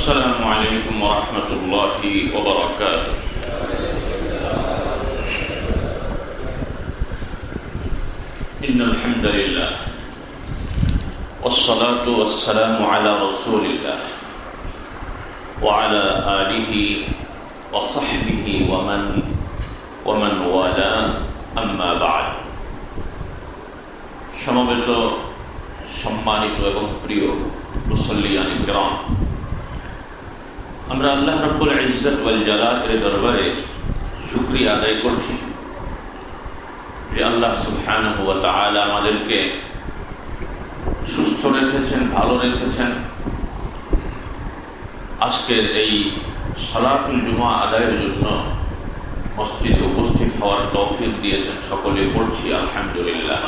السلام عليكم ورحمة الله وبركاته. إن الحمد لله والصلاة والسلام على رسول الله وعلى آله وصحبه ومن والاه أما بعد. সমবেত সম্মানিত এবং প্রিয় মুসল্লিয়ান কিরাম, আমরা আল্লাহ রাব্বুল ইজ্জত ওয়াল জালালের দরবারে শুকরিয়া আদায় করছি যে আল্লাহ সুবহানাহু ওয়া তাআলা আমাদেরকে সুস্থ রেখেছেন, ভালো রেখেছেন। আজকের এই সালাতুল জুমা আদায়ের জন্য মসজিদে উপস্থিত হওয়ার তৌফিক দিয়েছেন। সকলে পড়ছি আলহামদুলিল্লাহ।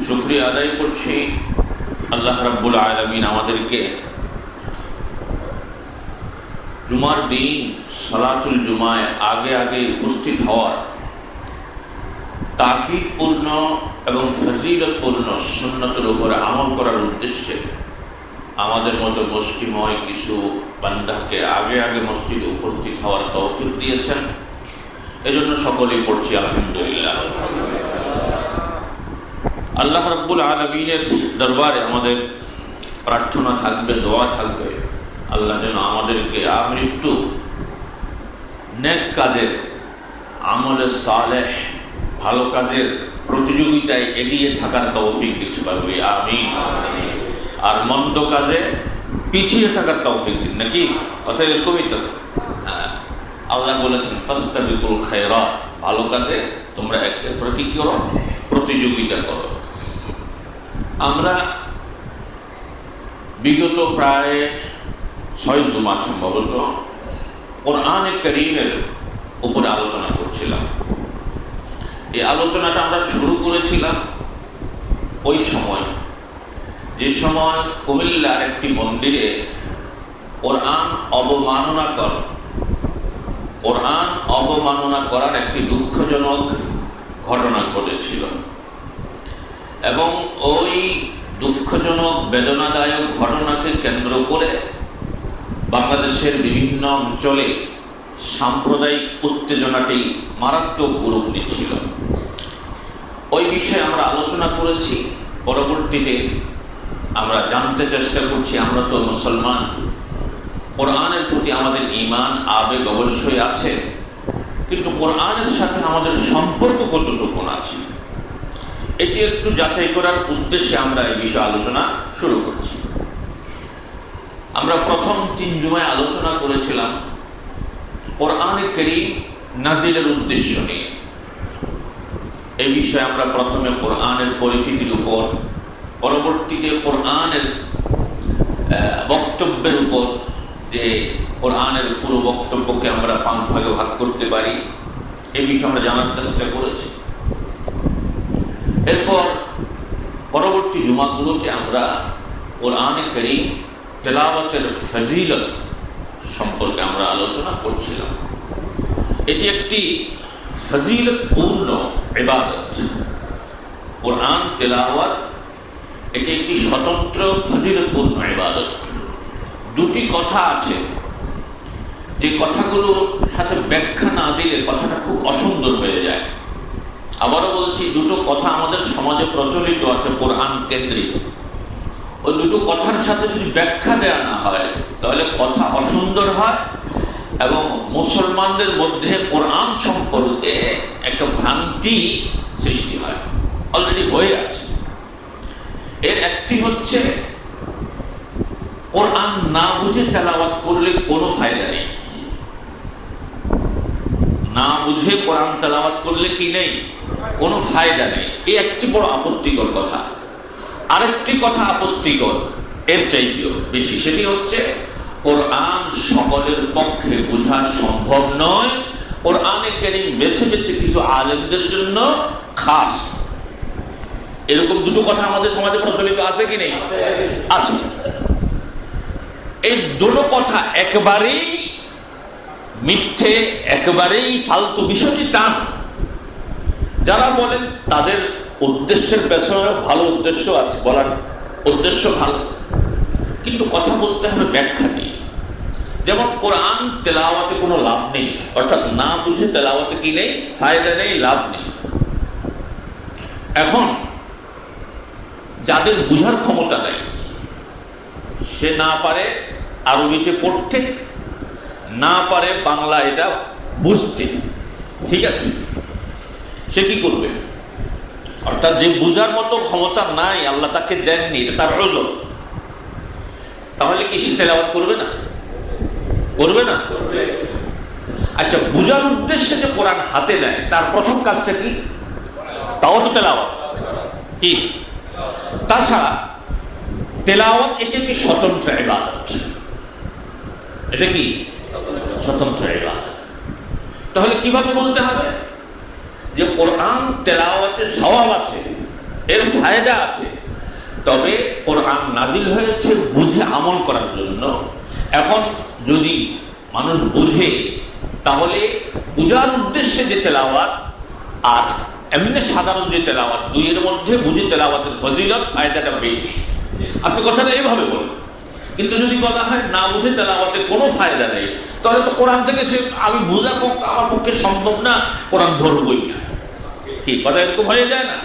শুকরিয়া আদায় করছি আল্লাহ রাব্বুল আলামিন আমাদেরকে জুমার দিন সালাতুল জুমায় আগে উপস্থিত হওয়ার তাকিদপূর্ণ এবং ফজিলতপূর্ণ সুন্নতের উপরে আমল করার উদ্দেশ্যে আমাদের মতো মুসলিময় কিছু বান্দাকে আগে মসজিদে উপস্থিত হওয়ার তৌফিক দিয়েছেন। এজন্য সকলেই পড়ছি আলহামদুলিল্লাহ। আল্লাহ রাব্বুল আলামিনের দরবারে আমাদের প্রার্থনা থাকবে, দোয়া থাকবে, আল্লাহ যেন আমাদেরকে আমৃত্যু নেক কাজের, আমলে সালেহ, ভালো কাজের প্রতিযোগিতায় এগিয়ে থাকার তৌফিক দিন, বলি আমিন। আর মন্দ কাজে পিছিয়ে থাকার তৌফিক দিন, নাকি কথা এরকমই তো। আল্লাহ বলেছেন ফাস্তাবিকুল খায়রাত, ভালো কাজে তোমরা একের পর কি করো, প্রতিযোগিতা করো। আমরা বিগত প্রায় 6 জুমা সম্ভবত কোরআনে কারীমের উপরে আলোচনা করছিলাম। এই আলোচনাটা আমরা শুরু করেছিলাম ওই সময়, যে সময় কুমিল্লার একটি মন্দিরে কোরআন অবমাননা করার একটি দুঃখজনক ঘটনা ঘটেছিল। এবং ওই দুঃখজনক বেদনাদায়ক ঘটনাকে কেন্দ্র করে বাংলাদেশের বিভিন্ন অঞ্চলে সাম্প্রদায়িক উত্তেজনাটি মারাত্মক রূপ নিচ্ছিল। ওই বিষয়ে আমরা আলোচনা করেছি। পরবর্তীতে আমরা জানতে চেষ্টা করছি, আমরা তো মুসলমান, কোরআনের প্রতি আমাদের ঈমান আবেগ অবশ্যই আছে, কিন্তু কোরআনের সাথে আমাদের সম্পর্ক কতটুকু আছে, এটি একটু যাচাই করার উদ্দেশ্যে আমরা এই বিষয়ে আলোচনা শুরু করছি। আমরা প্রথম 3 জুমায় আলোচনা করেছিলাম কোরআনে কারীম নাজিলের উদ্দেশ্য নিয়ে। এই বিষয়ে আমরা প্রথমে কোরআনের পরিচিতির উপর, পরবর্তীতে কোরআনের বক্তব্যের উপর, যে কোরআনের পুরো বক্তব্যকে আমরা 5 ভাগে ভাগ করতে পারি, এই বিষয়ে আমরা জানার চেষ্টা করেছি। এরপর পরবর্তী জুমাগুলোতে আমরা কোরআনে কারীম তেলাওয়াতের ফজিলত সম্পর্কে আমরা আলোচনা করছিলাম। এটি একটি ফজিলতপূর্ণ ইবাদত। কোরআন তেলাওয়াত এটি একটি স্বতন্ত্র ফজিলতপূর্ণ ইবাদত। 2টি কথা আছে, যে কথাগুলোর সাথে ব্যাখ্যা না দিলে কথাটা খুব অসুন্দর হয়ে যায়। আবারও বলছি, 2টো কথা আমাদের সমাজে প্রচলিত আছে কোরআন কেন্দ্রিক। ওই 2টো কথার সাথে যদি ব্যাখ্যা দেওয়া না হয় তাহলে কথা অসুন্দর হয় এবং মুসলমানদের মধ্যে কোরআন সম্পর্কে একটা ভ্রান্তি সৃষ্টি হয়, অলরেডি হয়ে আছে। এর একটি হচ্ছে কোরআন না বুঝে তেলাওয়াত করলে কোনো ফায়দা নেই। না বুঝে কোরআন তেলাওয়াত করলে কি নেই, কোনো ফায়দা নেই। এই একটি বড় আপত্তিকর কথা। আরেকটি কথা আপত্তিকর এর চাইতেও বেশি, সেটি হচ্ছে কোরআন সকলের পক্ষে বোঝা সম্ভব নয়। কোরআনে কারীম বেছে কিছু আলেমদের জন্য খাস। এরকম 2টো কথা আমাদের সমাজে প্রচলিত আছে কি নেই? আছে। এই 2টো কথা একেবারেই মিথ্যে, একেবারেই ফালতু। বিষয়টি তা যারা বলেন তাদের উদ্দেশ্যের পেছনে ভালো উদ্দেশ্য আছে, বলার উদ্দেশ্য ভালো, কিন্তু কথা বলতে হবে ব্যাখ্যা নিয়ে। যেমন কোরআন তেলাওয়াতে কোনো লাভ নেই, অর্থাৎ না বুঝে তেলাওয়াতে কি নেই, ফায়দা নেই, লাভ নেই। এখন যাদের বুঝার ক্ষমতা নেই, সে না পারে আরবিতে পড়তে, না পারে বাংলা এটা বুঝতে, ঠিক আছে, সে কি করবে? অর্থাৎ যে বুঝার মতো ক্ষমতা নাই, আল্লাহ তাকে দেননি, এটা তার রজব, তাহলে কি সে তেলাওয়াত করবে না? করবে না? আচ্ছা, বুঝার উদ্দেশ্যে যে কোরআন হাতে নেয়, তার প্রথম কাজটা কি? তাও তো তেলাওয়াত, কি? তাছাড়া তেলাওয়াত এটা কি স্বতন্ত্র ইবাদত, এটা কি স্বতন্ত্র ইবাদত। তাহলে কিভাবে বলতে হবে যে কোরআন তেলাওয়াতে সওয়াব আছে, এর ফায়দা আছে, তবে কোরআন নাজিল হয়েছে বুঝে আমল করার জন্য। এখন যদি মানুষ বুঝে, তাহলে বুঝার উদ্দেশ্যে যে তেলাওয়াত আর এমনি সাধারণ যে তেলাওয়াত, দুইয়ের মধ্যে বুঝে তেলাওয়াতের ফজিলত, ফায়দাটা বেশি। আপনি কথাটা এইভাবে বলুন। কিন্তু যদি বলা হয় না বুঝে তেলাওয়াতে কোনো ফায়দা নেই, তাহলে তো কোরআন থেকে সে আমি বোঝা আমার পক্ষে সম্ভব না, কোরআন ধরবই না। কি কথা এরকম হয়ে যায় না?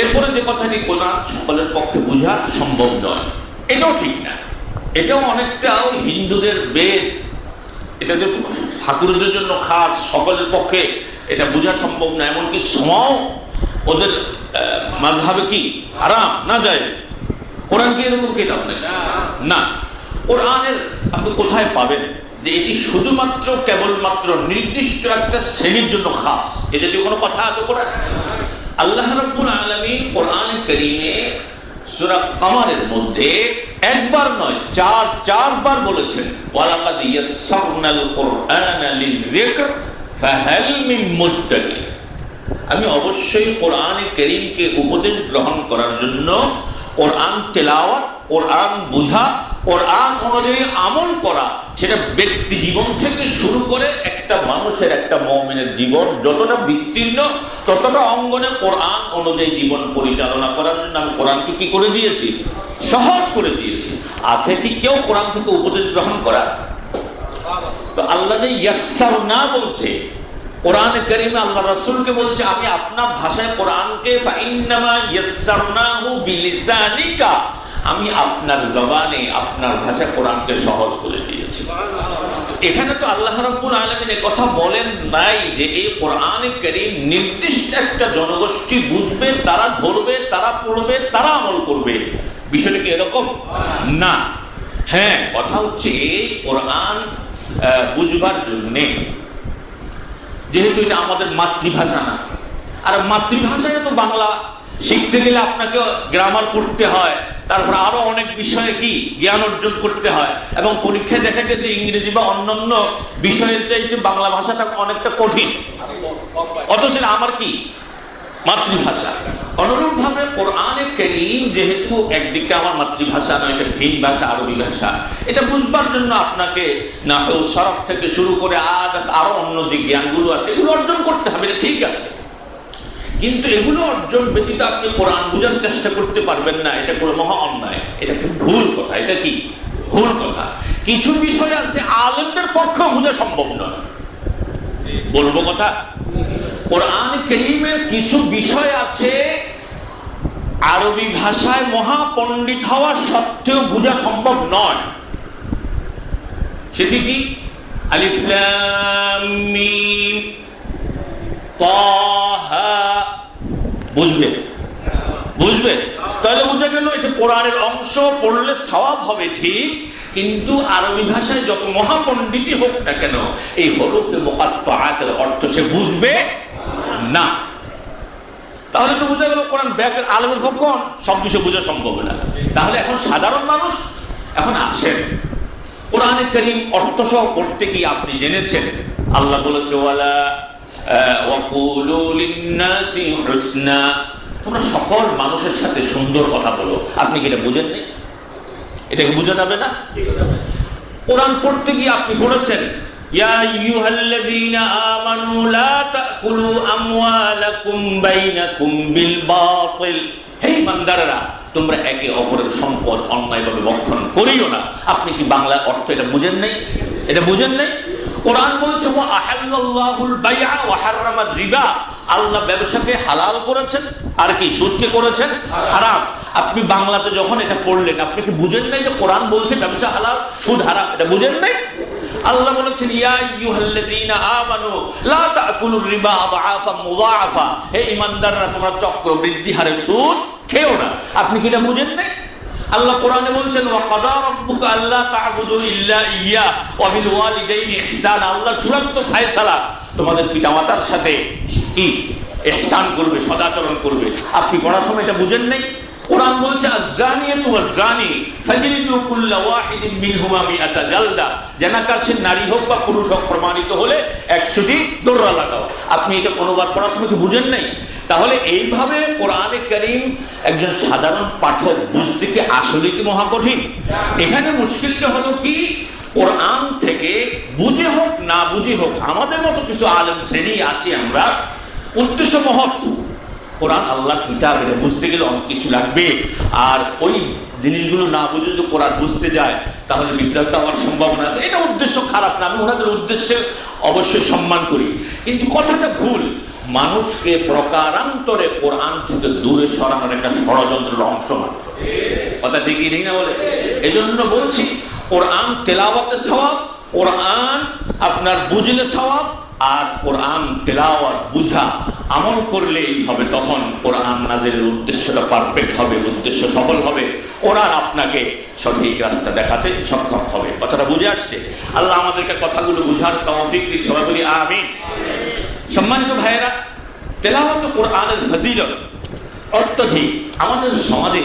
এরপরে যে কথাটি কোরআন সকলের পক্ষে বোঝা সম্ভব নয়, এটাও ঠিক না। এটাও অনেকটা হিন্দুদের বেদ, এটা যে ঠাকুরদের জন্য খাস, সকলের পক্ষে এটা বোঝা সম্ভব না, এমনকি সমাও ওদের মাযহাবে কি হারাম না জায়েজ। কোরআন কি এরকম কিতাব নেই না। কোরআনের আপনি কোথায় পাবেন যে এটি শুধুমাত্র কেবলমাত্র নির্দিষ্ট একটা শ্রেণীর জন্য খাস? এটা যে কোনো কথা আছে কোরআন? আল্লাহ রাব্বুল আলামিন কোরআনে কারীমে সূরা কমারের মধ্যে একবার নয়, চারবার বলেছেন, ওয়ালাকাদ ইয়াসসারনাল কুরআনা লিযিকর ফাহাল মিন মুদ্দাকির। আমি অবশ্যই কোরআনে কারীমকে উপদেশ গ্রহণ করার জন্য, কোরআন তেলাওয়াত, কোরআন বুঝা, কোরআন অনুযায়ী আমল করা, সেটা ব্যক্তি জীবন থেকে শুরু করে একটা মানুষের, একটা মুমিনের জীবন যতটা বিস্তীর্ণ, ততটা অঙ্গনে কোরআন অনুযায়ী জীবন পরিচালনা করার জন্য আমি কোরআনকে কি করে দিয়েছি? সহজ করে দিয়েছি। আছে কি কেউ কোরআন থেকে উপদেশ গ্রহণ করা? তো আল্লাহ যে ইয়াসসারনা বলছে কোরআনে কারীমে, আল্লাহ রাসূলকে বলছে আমি আপনার ভাষায় কোরআনকে ফাইন্নামা ইয়াসসারনাহু বিলিসানিকা, আমি আপনার জবানে, আপনার ভাষায় কোরআনকে সহজ করে দিয়েছি। এখানে তো আল্লাহ রাব্বুল আলামিন এই কথা বলেন নাই যে এই কোরআনে কারীম নির্দিষ্ট একটা জনগোষ্ঠী বুঝবে, তারা ধরবে, তারা পড়বে, তারা আমল করবে। বিষয়টা কি এরকম না? হ্যাঁ, কথা হচ্ছে এই কোরআন বুঝবার জন্যে, যেহেতু এটা আমাদের মাতৃভাষা না, আর মাতৃভাষায় তো বাংলা শিখতে গেলে আপনাকে গ্রামার পড়তে হয়, তারপর আরো অনেক বিষয়ে কি জ্ঞান অর্জন করতে হয়, এবং পরীক্ষায় দেখা গেছে ইংরেজি বা অন্যান্য বিষয়ের চাইতে বাংলা ভাষাটা অনেকটা কঠিন, অথচ আমার কি মাতৃভাষা। অনুরূপভাবে কোরআনে কারীম যেহেতু একদিকে আমার মাতৃভাষা নয়, এটা ভিন ভাষা, আরবি ভাষা, এটা বুঝবার জন্য আপনাকে নাহউ সরফ থেকে শুরু করে আরো অন্য যে জ্ঞানগুলো আছে এগুলো অর্জন করতে হবে, এটা ঠিক আছে। কিন্তু এগুলো অর্জন ব্যতীত আপনি কোরআন বোঝার চেষ্টা করতে পারবেন না, এটা কোনো মহা অন্যায়, এটা একটা ভুল কথা। এটা কি ভুল কথা? কিছু বিষয় আছে আলেমদের পক্ষেও বোঝা সম্ভব নয়। বলবো কথা, কোরআন কারীমের কিছু বিষয় আছে আরবি ভাষায় মহা পণ্ডিত হওয়া সত্ত্বেও বোঝা সম্ভব নয়। সেটি কি? আলিফ লাম মিম তাহা, বুঝবে? তাহলে বুঝা গেল এটা কোরআনের অংশ, পড়লে সওয়াব হবে ঠিক, কিন্তু আরবি ভাষায় যত মহাপণ্ডিতই হোক না কেন এই হরফে মুকাত্তাআতের অর্থ সে বুঝবে না। তাহলে তো বোঝা গেল কোরআন ব্যাকের আলেমের পক্ষে সব কিছু বোঝা সম্ভব না। তাহলে এখন সাধারণ মানুষ, এখন আসেন কোরআনে কারীম অর্থ সহ পড়তে গিয়ে আপনি জেনেছেন আল্লাহ বলেছে ওয়ালা ওয়াকুলু লিন্নাসি হুসনা, তোমরা সকল মানুষের সাথে সুন্দর কথা বলো। আপনি কি এটা বুঝেন নাই? এটাকে বোঝা যাবে না? কোরআন পড়তে গিয়ে আপনি পড়েছেন ইয়া আইয়ুহাল্লাযীনা আমানু লা তাকুলু আমওয়ালাকুম বাইনাকুম বিল বাতিল, হে ইমানদাররা তোমরা একে অপরের সম্পদ অন্যায়ভাবে ভক্ষণ করিও না। আপনি কি বাংলা অর্থ এটা বুঝেন নাই? এটা বুঝেন নাই? কোরআন বলছে ওয়া আহাল্লাল্লাহুল বাইআ ওয়া হারামার রিবা, আল্লাহ ব্যবসাকে হালাল করেছেন আর কি সুদকে করেছেন হারাম। আপনি বাংলাতে যখন এটা পড়লেন আপনি কি বুঝেন নাই যে কোরআন বলছে ব্যবসা হালাল সুদ হারাম? এটা বুঝেন নাই? আল্লাহ বলেছেন ইয়া আইয়ুহাল্লাযীনা আমানু লা তাকুলুর রিবা আযআফান মুযাআফা, হে ঈমানদাররা তোমরা চক্রবৃদ্ধি হারে সুদ খেও না। আপনি কি এটা বুঝেন নাই? আল্লাহ কোরআনে বলছেন ওয়া কাদা রাব্বুকা আল্লা তা'বুদু ইল্লা ইয়্যা ওয়া বিল ওয়ালিদাইনি ইহসানা, আল্লাহ চূড়ান্ত ফয়সালা তোমাদের পিতামাতার সাথে কি ইহসান করবে, সদাচরণ করবে। আপনি পড়ার সময় এটা বুঝেন নাই? কোরআন বলছে আয-যানিয়াতু ওয়াজ-যানি ফাজলিদু কুল্লা ওয়াহিদিন মিনহুমা মিআতা জালদা, জানাকার সে নারী হোক বা পুরুষ হোক প্রমাণিত হলে 100টি দোররা লাগাও। আপনি এটা অনুবাদ পড়ার সময় কি বুঝেন নাই? তাহলে এইভাবে কোরআনে কারীম একজন সাধারণ পাঠক বুঝতে কি আসলে কি মহা কঠিন? এখানে মুশকিলটা হলো কি, কোরআন থেকে বুঝে হোক না বুঝে হোক আমাদের মতো কিছু আলেম শ্রেণী আছে, আমরা উদ্দেশ্য মহৎ, কোরআন আল্লাহ কিতাব, এটা বুঝতে গেলে অনেক কিছু লাগবে। আর ওই জিনিসগুলো না বুঝে যদি কোরআন বুঝতে যায় তাহলে বিভ্রান্ত হওয়ার সম্ভাবনা আছে। এটা উদ্দেশ্য খারাপ না, আমি ওনাদের উদ্দেশ্যে অবশ্যই সম্মান করি, কিন্তু কথাটা ভুল। মানুষকে প্রকারান্তরে কোরআন থেকে দূরে সরানোর একটা ষড়যন্ত্রের অংশ মাত্র। কথা ঠিকই ঠিক না বলে? এই জন্য বলছি কোরআন তেলাওয়াতে সওয়াব, কোরআন আপনার বুঝলে সওয়াব, আর কোরআন তেলাওয়াত বুঝা আমল করলেই হবে। তখন কোরআন নাযিলের উদ্দেশ্যটা পারফেক্ট হবে, উদ্দেশ্য সফল হবে, কোরআন আপনাকে সঠিক রাস্তা দেখাতে সক্ষম হবে। কথাটা বুঝে আসছে? আল্লাহ আমাদেরকে কথাগুলো বুঝার তৌফিক দিক, সবাই বলি আমিন। সম্মানিত ভাইয়েরা, তেলাওয়াত কোরআনের ফজিলত অত্যধিক। আমাদের সমাজে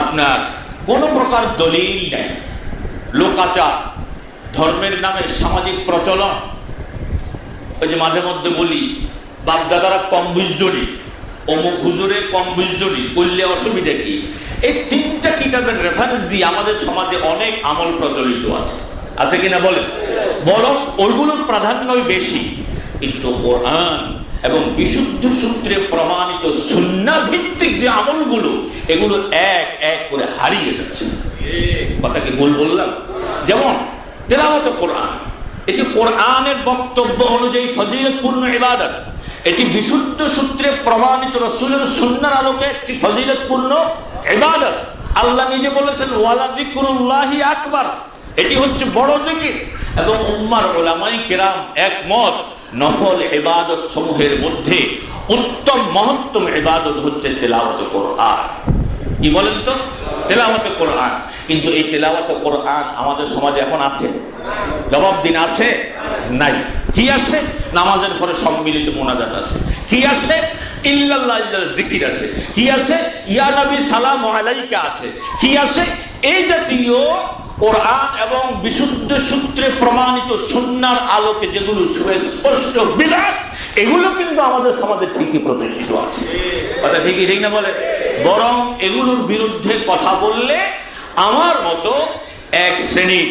আপনার কোনো প্রকার দলিল নেই, লোকাচার, ধর্মের নামে সামাজিক প্রচলন। ওই যে মাঝে মধ্যে বলি বাপদাদারা কম বুঝজনি, অমুক হুজুরে কম বুঝজনি, করলে অসুবিধা কি? এই 3টা কিতাবের রেফারেন্স দিয়ে আমাদের সমাজে অনেক আমল প্রচলিত আছে, আছে কিনা বলেন? বরং ওইগুলোর প্রাধান্যই বেশি। কিন্তু কোরআন এবং বিশুদ্ধ সূত্রে প্রমাণিত সুন্নাহ ভিত্তিক যে আমলগুলো, এগুলো এক এক করে হারিয়ে যাচ্ছে। কথা কি ভুল বললাম? যেমন তেলাওয়াত কোরআন, এটি কোরআনের বক্তব্য অনুযায়ী ফজিলতপূর্ণ ইবাদত, এটি বিশুদ্ধ সূত্রে প্রমাণিত রাসূলের সুন্নাহর আলোকে একটি ফজিলতপূর্ণ ইবাদত। আল্লাহ নিজে বলেছেন ওয়ালা যিকরুল্লাহি আকবার, এটি হচ্ছে বড় জিকির। এবং উম্মার উলামায়ে কেরাম একমত নফল ইবাদত সমূহের মধ্যে উত্তম মহত্তম ইবাদত হচ্ছে তেলাওয়াত কোরআন। কি বলেন তো? তেলাওয়াত কোরআন। কিন্তু এই তেলাওয়াত কোরআন আমাদের সমাজে এখন আছে? জবাব দিন, আছে? নাই। কি আছে? নামাজের পরে সম্মিলিত মুনাজাত আছে। কি আছে? ইল্লাল্লাহ জিকির আছে। কি আছে? ইয়া নবী সালাম আলাইকা আছে। কি আছে? এই জাতীয় কোরআন এবং বিশুদ্ধ সূত্রে প্রমাণিত সুন্নাহর আলোকে যেগুলো সুস্পষ্ট বিধান, এগুলো কিন্তু আমাদের সমাজে ঠিকই প্রতিষ্ঠিত আছে। কথা ঠিকই ঠিক না বলে? বরং এগুলোর বিরুদ্ধে কথা বললে আমার মতো এক শ্রেণী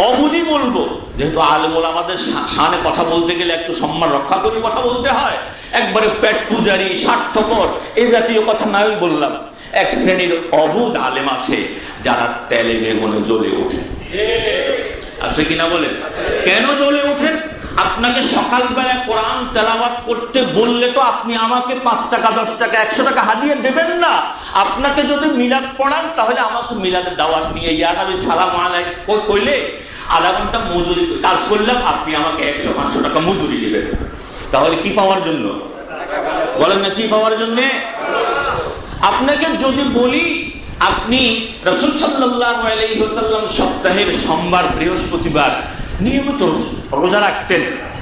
অবুঝি বলবো, যেহেতু আলেম ওলামাদের শানে কথা বলতে গেলে একটু সম্মান রক্ষা করে কথা বলতে হয়, একবারে পেট পূজারি, স্বার্থপর এই জাতীয় কথা নাই বললাম। এক শ্রেণীর অবুঝ আলেম আছে যারা তেলে বেগুনে জ্বলে ওঠে, আছে কিনা বলেন? কেন জ্বলে ওঠেন? আপনাকে সকালবেলা কোরআন তেলাওয়াত করতে বললে তো আপনি আমাকে 5 টাকা 10 টাকা 100 টাকা হাদিয়া দেবেন না। আপনাকে যদি মিলাদ পড়ান তাহলে আমাকে মিলাদের দাওয়াত নিয়ে ইয়া নবী সালাম আলাইকুম কইলে আধা ঘন্টা মজুরি কাজ করলাম, আপনি আমাকে 100-500 টাকা মজুরি দিবেন। তাহলে কি পাওয়ার জন্য বলেন না? কি পাওয়ার জন্য? আপনাকে যদি বলি আপনি রাসূল সাল্লাল্লাহু আলাইহি ওয়াসাল্লাম সপ্তাহের সোমবার বৃহস্পতিবার নিয়মিত রোজা রাখতেন,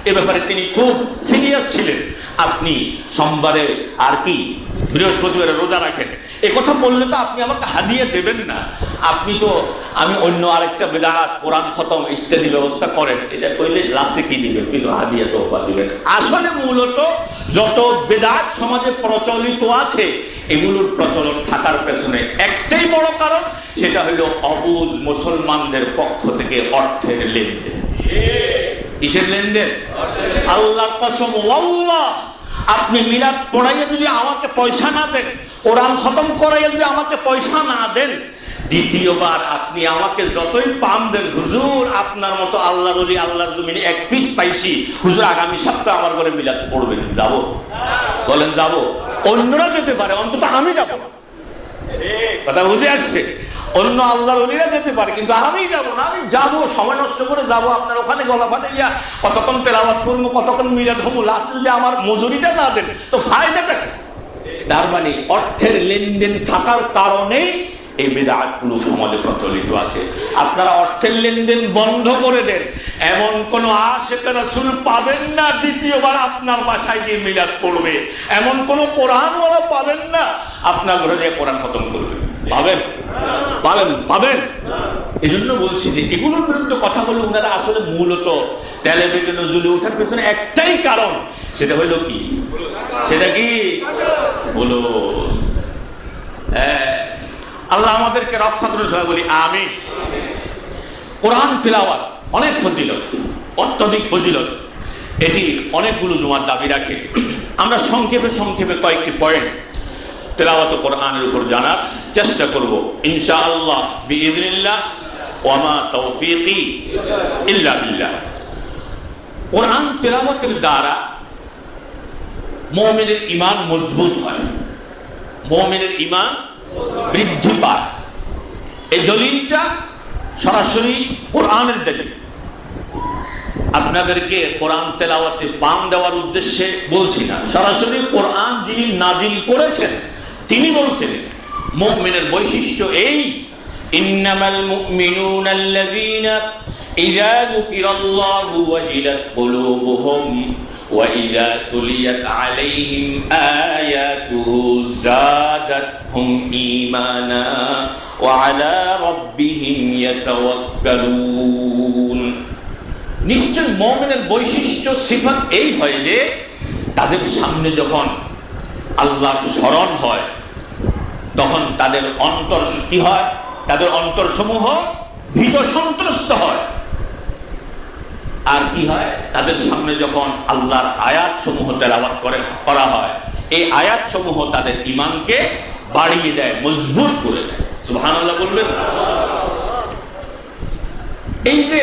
এ ব্যাপারে তিনি খুব সিরিয়াস ছিলেন, আপনি সোমবারে আর কি বৃহস্পতিবারে রোজা রাখেন, এ কথা বললে তো আপনি আমাকে হাদিয়া দেবেন না। আপনি তো আমি অন্য আরেকটা বেদাত কোরআন খতম ইত্যাদি ব্যবস্থা করেন, এটা কইলে লাস্টে কি দিবেন? কিন্তু হাদিয়া তো দিবেন। আসলে মূলত যত বেদাত সমাজে প্রচলিত আছে এগুলোর প্রচলন থাকার পেছনে একটাই বড় কারণ, সেটা হলো অবুঝ মুসলমানদের পক্ষ থেকে অর্থের লেনদেন। কিসের লেনদেন? আল্লাহর কসম, আল্লাহ আপনি মিলাদ পড়াইয়া যদি আমাকে পয়সা না দেন, কোরআন খতম করাইয়া যদি আমাকে পয়সা না দেন, দ্বিতীয়বার আপনি আমাকে যতই পাম দেন, হুজুর আপনার মতো আল্লাহর ওলি আল্লাহর জমিনে এক পিস পাইছি, হুজুর আগামী সপ্তাহে আমার ঘরে মিলাদ পড়বেন, যাবো? বলেন যাবো? অন্যরা যেতে পারে, অন্তত আমি যাবো। কথা বুঝে আসছে? অন্য আল্লাহর ওলিরা যেতে পারে, কিন্তু আমি যাব না। আমি যাবো, সময় নষ্ট করে যাবো আপনার ওখানে, গলা ফাটে গিয়া কতক্ষণ তেলাওয়াত করবো, কতক্ষণ মিলাদ হবো, লাস্টে যদি আমার মজুরিটা না দেন তো ফায়দাটা কি? তার মানে অর্থের লেনদেন থাকার কারণে এই বিদআতগুলো সমাজে প্রচলিত আছে। আপনারা অর্থের লেনদেন বন্ধ করে দেন, এমন কোন আশিকে রাসূল পাবেন না দ্বিতীয়বার আপনার বাসায় গিয়ে মিলাদ পড়বে, এমন কোন কোরআনওয়ালা পাবেন না আপনার ঘরে গিয়ে কোরআন খতম করবে। পাবেন? পাবেন? এই জন্য বলছি যে এগুলোর বিরুদ্ধে কথা বলে ওনারা আসলে মূলত তেলে বেগুনে জ্বলে ওঠার পেছনে একটাই কারণ, সেটা হলো কি? সেটা কি? বলো। আল্লাহ আমাদেরকে রক্ষা করে, সবাই বলি আমিন। কোরআন তিলাওয়াত অনেক ফজিলত, অত্যধিক ফজিলত। এটি অনেকগুলো জুমার দাবি রাখে। আমরা সংক্ষেপে কয়েকটি পয়েন্ট তিলাওয়াত কোরআনের উপর জানার চেষ্টা করব ইনশাআল্লাহ বিইذنিল্লাহ, ওয়া মা তাওফীকি ইল্লা বিল্লাহ। কোরআন তিলাওয়াতের দ্বারা মুমিনের ঈমান মজবুত হয়, মুমিনের ঈমান বৃদ্ধি পায়। এই দলিলটা সরাসরি কোরআনের দলিল। আপনাদেরকে কোরআন তেলাওয়াতে পাম দেওয়ার উদ্দেশ্যে বলছি না, সরাসরি কোরআন যিনি নাজিল করেছেন তিনি বলছেন মুমিনের বৈশিষ্ট্য এই, ইন্নামাল মুমিনুনা আল্লাযীনা ইযা যুকিরাল্লাহু ওয়াজিলাত কুলুবুহুম ওয়া ইযা তুলিয়াত আলাইহিম আয়াতুহু যাদাতহুম ঈমানা ওয়া আলা রাব্বিহিম ইয়াতাওয়াক্কালুন। নিশ্চয় মুমিনের বৈশিষ্ট্য সিফাত এই হয় যে তাদের সামনে যখন আল্লাহর স্মরণ হয় তখন তাদের অন্তর কি হয়? তাদের অন্তরসমূহ ভীত সন্ত্রস্ত হয়। আর কি হয়? তাদের সামনে যখন আল্লাহর আয়াত সমূহ তেলাওয়াত করা হয়, এই আয়াত সমূহ তাদের ঈমানকে বাড়িয়ে দেয়, মজবুত করে দেয়। সুবহানাল্লাহ বলবেন? এই যে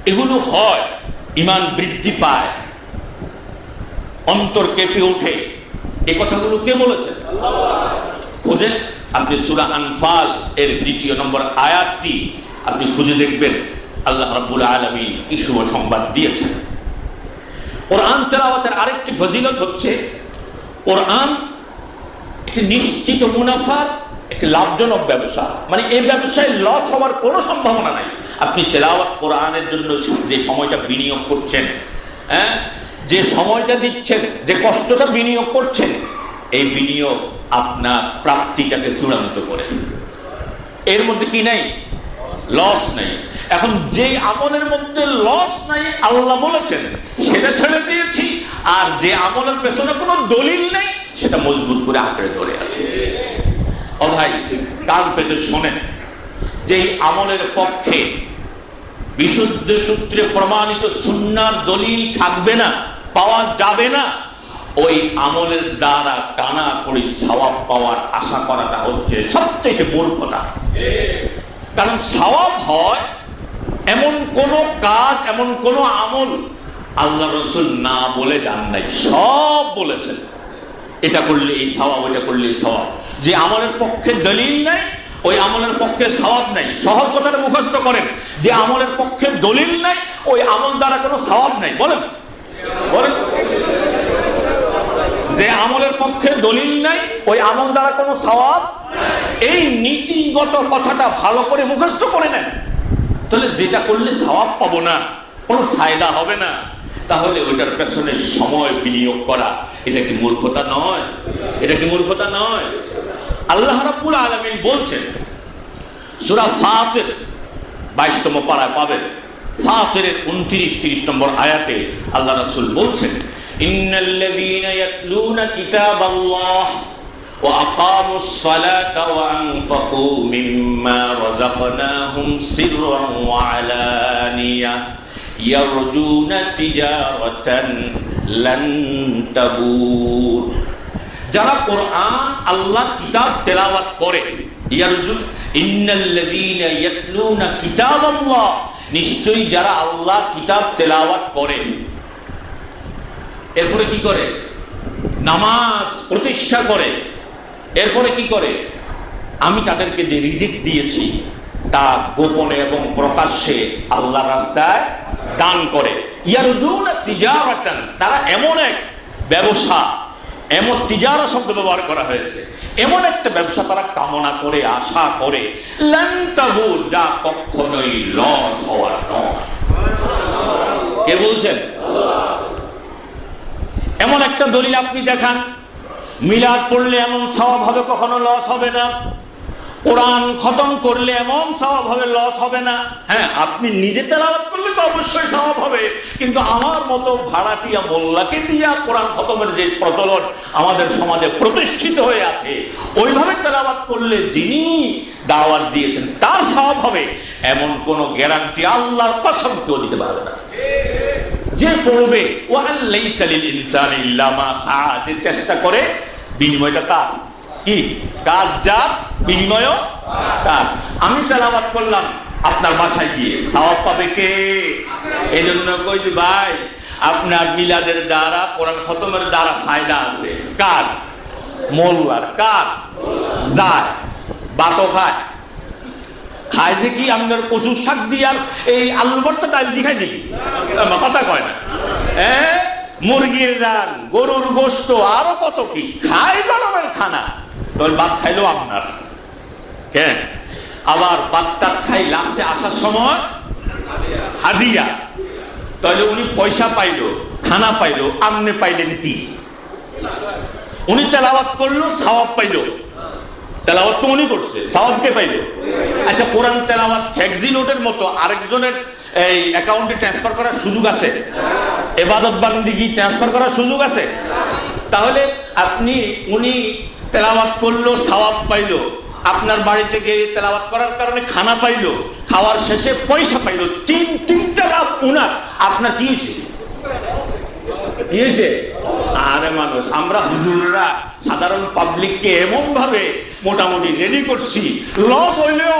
এগুলো হয়, ঈমান বৃদ্ধি পায়, অন্তর কেঁপে ওঠে, এই কথাগুলো কে বলেছেন? খুঁজে আপনি সূরা আনফাল এর ২ নম্বর আয়াতটি আপনি খুঁজে দেখবেন, আল্লাহ রাব্বুল আলামিন এই শুভ সংবাদ দিয়েছেন। কোরআন তেলাওয়াতের আরেকটি ফজিলত হচ্ছে, কোরআন একটি নিশ্চিত মুনাফার, একটি লাভজনক ব্যবসা। মানে এই ব্যবসায় লস হওয়ার কোনো সম্ভাবনা নাই। আপনি তেলাওয়াত কোরআনের জন্য যে সময়টা বিনিয়োগ করছেন, যে সময়টা দিচ্ছেন, যে কষ্টটা বিনিয়োগ করছেন, এই বিনিয়োগ আপনার প্রাপ্তিটাকে চূড়ান্ত করে। এর মধ্যে কি নাই? লস নাই। এখন যে আমলের মধ্যে লস নাই আল্লাহ বলেছেন সেটা ছেড়ে দিয়েছি, আর যে আমলের পেছনে কোনো দলিল নেই সেটা মজবুত করে আঁকড়ে ধরে আছে। ও ভাই, কান পেতে শোনেন, যে আমলের পক্ষে বিশুদ্ধ সূত্রে প্রমাণিত সুন্নাহর দলিল থাকবে না, পাওয়া যাবে না, ওই আমলের দ্বারা টানা করি সওয়াব পাওয়ার আশা করাটা হচ্ছে সবচেয়ে মূর্খতা। কারণ সওয়াব হয় এমন কোন কাজ, এমন কোন আমল আল্লাহ রাসূল না বলে যান নাই, সব বলেছেন। এটা করলে এই সওয়াব, এটা করলে এই সওয়াব। যে আমলের পক্ষে দলিল নাই ওই আমলের পক্ষে সওয়াব নাই। সহজ কথাটা মুখস্থ করেন, যে আমলের পক্ষে দলিল নাই ওই আমল দ্বারা কোনো সওয়াব নাই। বলেন বলেন, যে আমলের পক্ষে দলিল নাই ওই আমল দ্বারা কোনো সওয়াব। এই নীতিগত কথাটা ভালো করে মুখস্থ করে নেন, তাহলে যেটা করলে সওয়াব পাবো না, কোনো ফায়দা হবে না, তাহলে ওইটার পেছনে সময় বিনিয়োগ করা এটা কি মূর্খতা নয়? এটা কি মূর্খতা নয়? আল্লাহ রাব্বুল আলামিন বলছেন সূরা ফাতির 22তম পারায় পাবেন, ফাতিরের 29-30 নম্বর আয়াতে আল্লাহ রাসূল বলছেন, ইন্নাল্লাযীনা ইয়াতলুনা কিতাবাল্লাহ ওয়া আকামুস সালাতা ওয়া আনফাকু মিম্মা রাযাকনাহুম সিররান ওয়া আলানিয়া ইয়ারজুনা তিজারাতান লান তাবুর। যারা কোরআন আল্লাহ কিতাব তেলাওয়াত করে, ইন্নাল্লাযীনা ইয়াতলুনা কিতাবাল্লাহ, নিশ্চয়ই যারা আল্লাহ কিতাব তেলাওয়াত করে, এরপরে কি করে? নামাজ প্রতিষ্ঠা করে, এরপরে কি করে? আমি তাদেরকে যে রিজিক দিয়েছি তা গোপনে এবং প্রকাশ্যে আল্লাহর রাস্তায় দান করে। ইয়ারজুনা তিজারাতান, তারা এমন এক ব্যবসা, এমন তিজারা শব্দ ব্যবহার করা হয়েছে, এমন একটা ব্যবসা তারা কামনা করে, আশা করে, লান তাবুর, যা কখনোই লস হওয়ার নয়। কে বলছেন? এমন একটা দলিল আপনি দেখান, মিলাদ পড়লে এমন সওয়াব হবে, কখনো লস হবে না। কোরআন খতম করলে এমন সওয়াব হবে, লস হবে না। হ্যাঁ, আপনি নিজে তেলাওয়াত করলে তো অবশ্যই সওয়াব হবে, কিন্তু আমার মতো ভাড়াটিয়া মোল্লাকে দিয়া কোরআন খতমের যে প্রচলন আমাদের সমাজে প্রতিষ্ঠিত হয়ে আছে, ওইভাবে তেলাওয়াত করলে যিনি দাওয়াত দিয়েছেন তার সওয়াব হবে, এমন কোন গ্যারান্টি আল্লাহর কসম কেউ দিতে পারবে না। যে পড়বে ও আল্লাইসা লিল ইনসানি ইল্লা মা সা, যে চেষ্টা করে, বিনিময়টা তার। কি কাজ যার, বিনিময় তার। আমি তেলাওয়াত করলাম, আপনার বাসায় গিয়ে সওয়াব পাবে কে? এই জন্য কই যে ভাই, আপনার মিলাদের দ্বারা, কোরআন খতমের দ্বারা ফায়দা আছে কার? মোল্লার। কার? যায় বাতো খায়। খায় যে কি? আপনার কচুর শাক দিয়ে আর এই আলু ভর্তা ডাল দিয়ে খাই নাকি? কথা কয় না। মুরগির রান, গরুর গোশত, আরো কত কি খায় জনমের খানা। তবে ভাত খাইলো আপনার, কেন? আবার ভাতটা খাই লাস্টে আসার সময় হাদিয়া, তাহলে উনি পয়সা পাইলো, খানা পাইলো, আমনে পাইলেন কি? উনি তেলাওয়াত করলো, সওয়াব পাইলো। তেলাওয়াত তো উনি করছে, সওয়াব কে পাইলো? আচ্ছা, কোরআন তেলাওয়াত ফ্যাক্সি নোটের মতো আরেকজনের এই অ্যাকাউন্টে ট্রান্সফার করার সুযোগ আছে? ইবাদত বান্দিগি ট্রান্সফার করার সুযোগ আছে? তাহলে আপনি, উনি তেলাওয়াত করলো, সওয়াব পাইলো, আপনার বাড়ি থেকে তেলাওয়াত করার কারণে খানা পাইলো, খাওয়ার শেষে পয়সা পাইলো, তিনটা লাভ উনার। আপনার কি হয়েছে? আরে মানুষ, আমরা হুজুররা সাধারণ পাবলিককে এমন ভাবে মোটামুটি রেডি করছি, লস হইলেও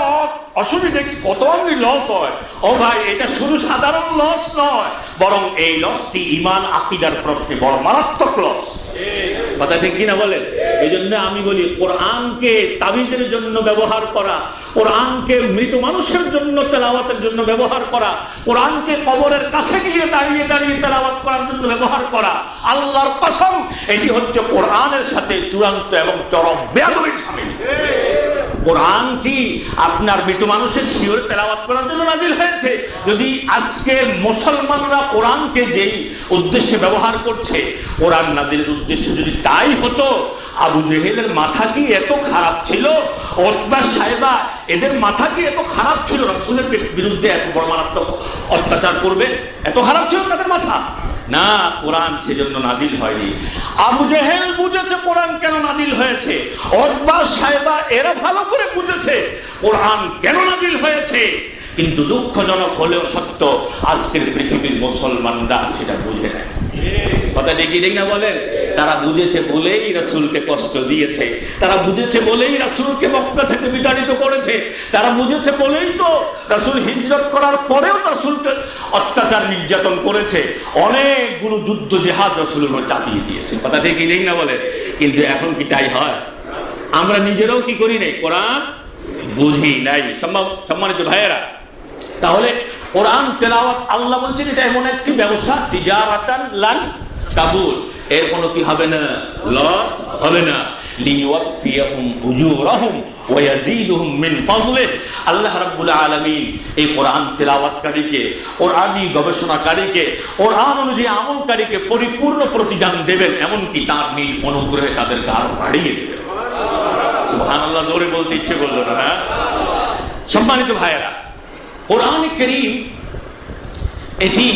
অসুবিধা কি? কত আমি লস হয়। ও ভাই, এটা শুধু সাধারণ লস নয়, বরং এই লসটি ঈমান আকীদার প্রশ্নে বড় মারাত্মক লস। কথা ঠিক কিনা বলেন? এই জন্য আমি বলি, কোরআনকে তাবিজের জন্য ব্যবহার করা, কোরআনকে মৃত মানুষের জন্য তেলাওয়াতের জন্য ব্যবহার করা, কোরআনকে কবরের কাছে গিয়ে দাঁড়িয়ে দাঁড়িয়ে তেলাওয়াত করার জন্য ব্যবহার করা, আল্লাহর কসম, এটি হচ্ছে কোরআনের সাথে চূড়ান্ত এবং চরম বেয়াদবির শামিল। কোরআন কি আপনার মৃত মানুষের শিওর তেলাওয়াত করার জন্য নাজিল হয়েছে? যদি আজকে মুসলমানরা কোরআনকে যেই উদ্দেশ্যে ব্যবহার করছে, কোরআন নাজিলের উদ্দেশ্যে যদি তাই হতো, আবু জেহেলের মাথা কি এত খারাপ ছিল? উতবা সাইবা এদের মাথা কি এত খারাপ ছিল? রাসূলের বিরুদ্ধে এত বড় মারাত্মক অত্যাচার করবে? এত খারাপ ছিল তাদের মাথা? না, কোরআন সেজন্য নাজিল হয়নি। আবু জেহেল বুঝেছে কোরআন কেন নাজিল হয়েছে, উতবা সাইবা এরা ভালো করে বুঝেছে কোরআন কেন নাজিল হয়েছে, কিন্তু দুঃখজনক হলেও সত্য, আজকের পৃথিবীর মুসলমানরা সেটা বুঝে নেয়। কথা দেখি দেখ না বলেন? তারা বুঝেছে বলেই রাসূলকে কষ্ট দিয়েছে, তারা বুঝেছে বলেই রাসূলকে মক্কা থেকে বিতাড়িত করেছে, তারা বুঝেছে বলেই তো রাসূল হিজরত করার পরেও রাসূলকে অত্যাচার নির্যাতন করেছে, অনেকগুলো যুদ্ধ জিহাদ রাসূলের উপর চাপিয়ে দিয়েছে। কথা দেখি দেখ না বলেন? কিন্তু এখন কি তাই হয়? আমরা নিজেরাও কি করি নাই? কোরআন বুঝি নাই। সম্মানিত ভাইয়েরা, তাহলে কোরআন তেলাওয়াত আল্লাহ বলছেন এটা এমন একটি ব্যবসা, তিজারাতান লান তাবুর, এর কোনো কি হবে না? লস হবে না। লিওয়াফিয়াহুম উজুরাহুম ওয়া ইয়াজিদুহুম মিন ফাযলিহি। আল্লাহ রাব্বুল আলামিন এই কোরআন তেলাওয়াতকারীকে, কোরআনী গবেষণাকারীকে, কোরআন অনুযায়ী আমলকারীকে পরিপূর্ণ প্রতিদান দেবেন, এমনকি তার নিজ অনুগ্রহে তাদেরকে আরো বাড়িয়ে দেবেন। সুবহানাল্লাহ, জোরে বলতে ইচ্ছে করলো না? সম্মানিত ভাইয়েরা, কোরআন কারীম এটি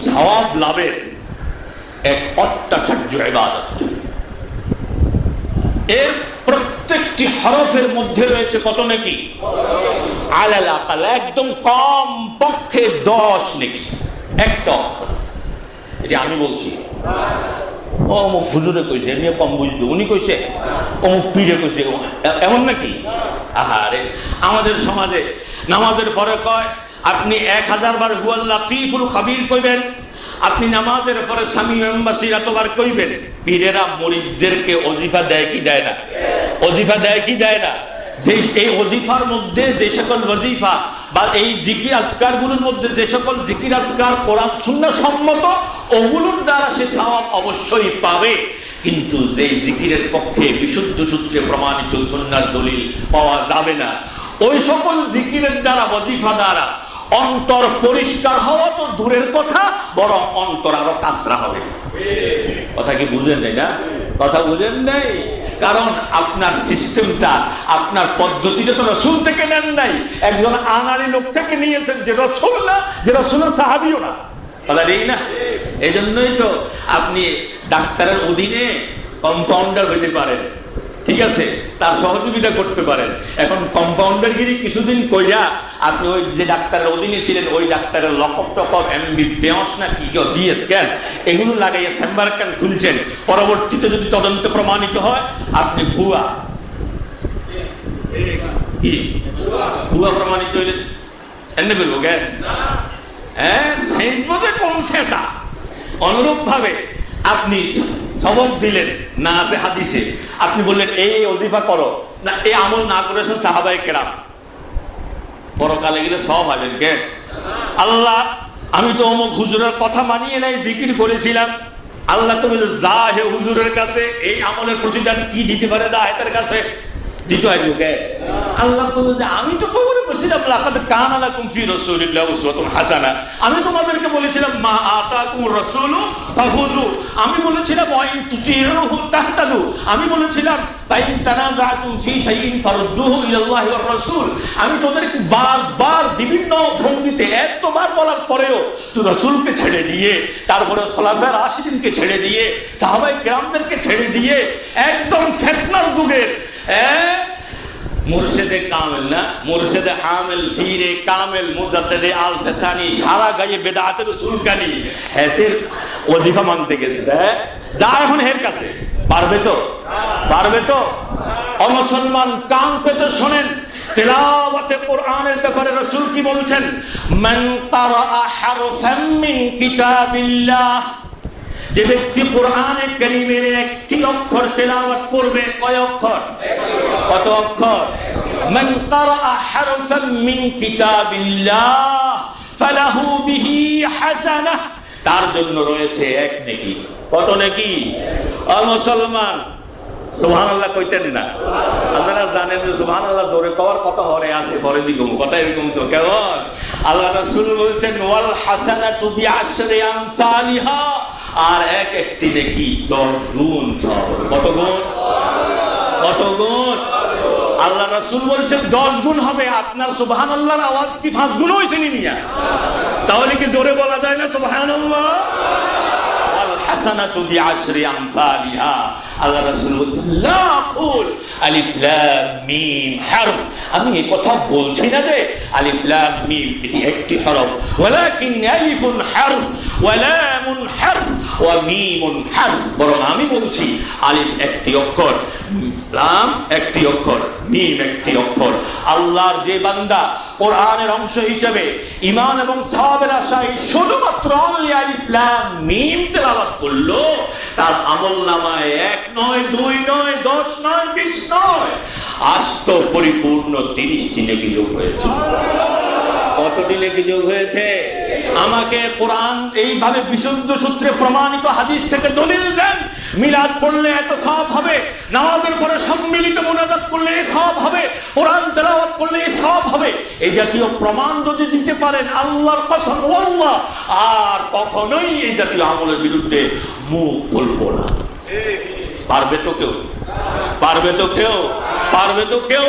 সওয়াব লাভের এক অত্যাচার্য ইবাদত। এর প্রত্যেকটি হরফের মধ্যে রয়েছে কত নেকি? আলাল আকাল, একদম কম পক্ষে 10 নেকি একটা অক্ষর। এটা আমি বলছি, অমুক হুজুরে কইছে, এমনি কম বুঝতো, উনি কইছে, অমুক পীরে কইছে, এমন নাকি? আহারে, আমাদের সমাজে নামাজের পরে কয় আপনি 1000 বার হুয়াল লাতীফুল খাবীর কইবেন, আপনি নামাজের পরে সামিউন বাসীর এতবার কইবেন। পীরেরা মুরিদদেরকে ওজিফা দেয় কি দেয় না? ওজিফা দেয় কি দেয় না? যে এই ওজিফার মধ্যে যে সকল ওজিফা বা এই জিকির আজকারগুলোর মধ্যে যে সকল জিকির আজকার কোরআন সুন্নাহ সম্মত, ওগুলোর দ্বারা সে সওয়াব অবশ্যই পাবে। কিন্তু যে জিকিরের পক্ষে বিশুদ্ধ সূত্রে প্রমাণিত সুন্নাহর দলিল পাওয়া যাবে না, ওই সকল জিকিরের দ্বারা ওজিফা দ্বারা অন্তর পরিষ্কার হওয়া তো দূরের কথা, বরং অন্তর আরো কাঁচরা হবে। কথা কি বুঝেন নাই? না কথা বুঝেন নাই? কারণ আপনার সিস্টেমটা, আপনার পদ্ধতিটা তো রাসূল থেকে নেন নাই, একজন আনারি লোক থেকে নিয়েছেন, যে রাসূল না, যে রাসূলের সাহাবীও না। কথা ঠিক না? এই জন্যই তো আপনি ডাক্তারের অধীনে কম্পাউন্ডার হইতে পারেন, ঠিক আছে, তার সহযোগিতা করতে পারেন। এখন কম্পাউন্ডারগিরি কিছুদিন কইরা আপনি ওই যে ডাক্তারের অধীনে ছিলেন, ওই ডাক্তারের লকব টকব এমবিবিএস না কি ডিএস স্ক্যান এগুলো লাগাইয়া চেম্বার ক্যান খুলছেন, পরবর্তীতে যদি তদন্ত প্রমাণিত হয় আপনি ভুয়া কি ভুয়া প্রমাণিত হইলে এমনি বলবো কে? হ্যাঁ, শেষ বোধে কোন শেষা। অনুরূপ ভাবে আপনি সবক দিলেন না আছে হাদিসে, আপনি বললেন এই ওজিফা করো না, এই আমল না করেছেন সাহাবায়ে কেরাম, পরকালে গেলে সব হবেন কে? আল্লাহ, আমি তো অমুক হুজুরের কথা মানিয়ে নাই, জিকির করেছিলাম, আল্লাহ তুমি যা হে হুজুরের কাছে এই আমলের প্রতিদান কি দিতে পারে দা এটার কাছে দিতে হয় কে? আল্লাহ তুমি যে আমি তো কবরে বসেছিলাম লাকাদ কানা লাকুম ফি রাসূলিল্লাহি উসওয়াতুন হাসানাহ, আমি তোমাদেরকে বলেছিলাম মা আতাকুমুর রাসূলু ফাখুযু, আমি বলেছিলাম ওয়া ইন তুতিউহু তাহতাদু, আমি বলেছিলাম ফাইন তানাযাতুম ফি শাইইন ফারুদ্দুহু ইলাল্লাহি ওয়ার রাসূল, আমি তোদেরকে বারবার বিভিন্ন ভঙ্গিতে এতবার বলার পরেও তুই রাসূলকে ছেড়ে দিয়ে, তারপরে খোলাফায়ে রাশিদিনকে ছেড়ে দিয়ে, সাহাবায়ে কেরামদেরকে ছেড়ে দিয়ে একদম ফিতনার যুগের মুর্শিদে কামেল না, মুর্শিদে হামেল, ফিরে কামেল, মুজাদ্দিদে আল ফেসানি, সারা গায়ে বেদাতের সুলকানি, হেতের ওজিফা মানতে গেছে। যা এখন হের কাছে পারবে তো? পারবে তো? অমুসলমান কান পেতে শোনেন, তেলাওয়াতে কোরআনের ব্যাপারে রাসূল কি বলছেন? মান ক্বারাআ হারফাম মিন কিতাবিল্লাহ, যে ব্যক্তি কোরআনে কারীমের একটি অক্ষর তেলাওয়াত করবে, কয় অক্ষর? কত অক্ষর? মান ক্বারাআ হারফাম মিন কিতাবিল্লাহ ফালাহু বিহি হাসানাহ, তার জন্য রয়েছে এক নেকি। কত নেকি? ও মুসলমান, সুবহানাল্লাহ কইতেন না? আপনারা জানেন যে সুবহানাল্লাহ জোরে কওয়ার কত হরে আছে, পরে দিগম কথা এরকম তো কেমন? আল্লাহ রাসূল বলছেন ওয়াল হাসানাতু বিআশরি আমসালিহা, আর এক একটি নেকি 10 গুণ হবে। কত গুণ? কত গুণ? আল্লাহ রাসূল বলছেন 10 গুণ হবে। আপনার সুবহানাল্লাহর আওয়াজ কি 5 গুণ হইছে নিয়া? তাহলে কি জোরে বলা যায় না সুবহানাল্লাহ? আল হাসানাতু বিআশরি আমসালিহা, আল্লাহ রাসূল বলছেন লা আকুল আলিফ লাম মিম হরফ, আমি এই কথা বলছি না যে আলিফ লাম মিম এটি একটি হরফ, ওয়ালাকিন আলিফুন হরফ ওয়া লামুন হরফ ওয়া মিমুন হরফ, বরং আমি বলছি আলিফ একটি অক্ষর, লাম একটি অক্ষর, মিম একটি অক্ষর। আল্লাহর যে বান্দা কোরআনের অংশ হিসেবে ঈমান এবং সওয়াবের আশায় শুধুমাত্র অনলি আলিফ লাম মিম তেলাওয়াত করলো, তার আমলনামায় 1 নয় 2 নয় 10 নয় 20 নয়, আস্ত পরিপূর্ণ 30টি নেকি যোগ হয়েছে। কতটি নেকি যোগ হয়েছে? আমাকে কোরআন এইভাবে বিশুদ্ধ সূত্রে প্রমাণিত হাদিস থেকে দলিল দেন, মিলাদ পড়লে এত সওয়াব হবে, নামাজের পরে সম্মিলিত মুনাজাত করলে এই সওয়াব হবে, কোরআন তেলাওয়াত করলে এই সওয়াব হবে। এই জাতীয় প্রমাণ যদি দিতে পারেন, আল্লাহর কসম আল্লাহ আর কখনোই এই জাতীয় আমলের বিরুদ্ধে মুখ খুলব না। পারবে তো কেউ? পারবে তো কেউ? পারবে তো কেউ?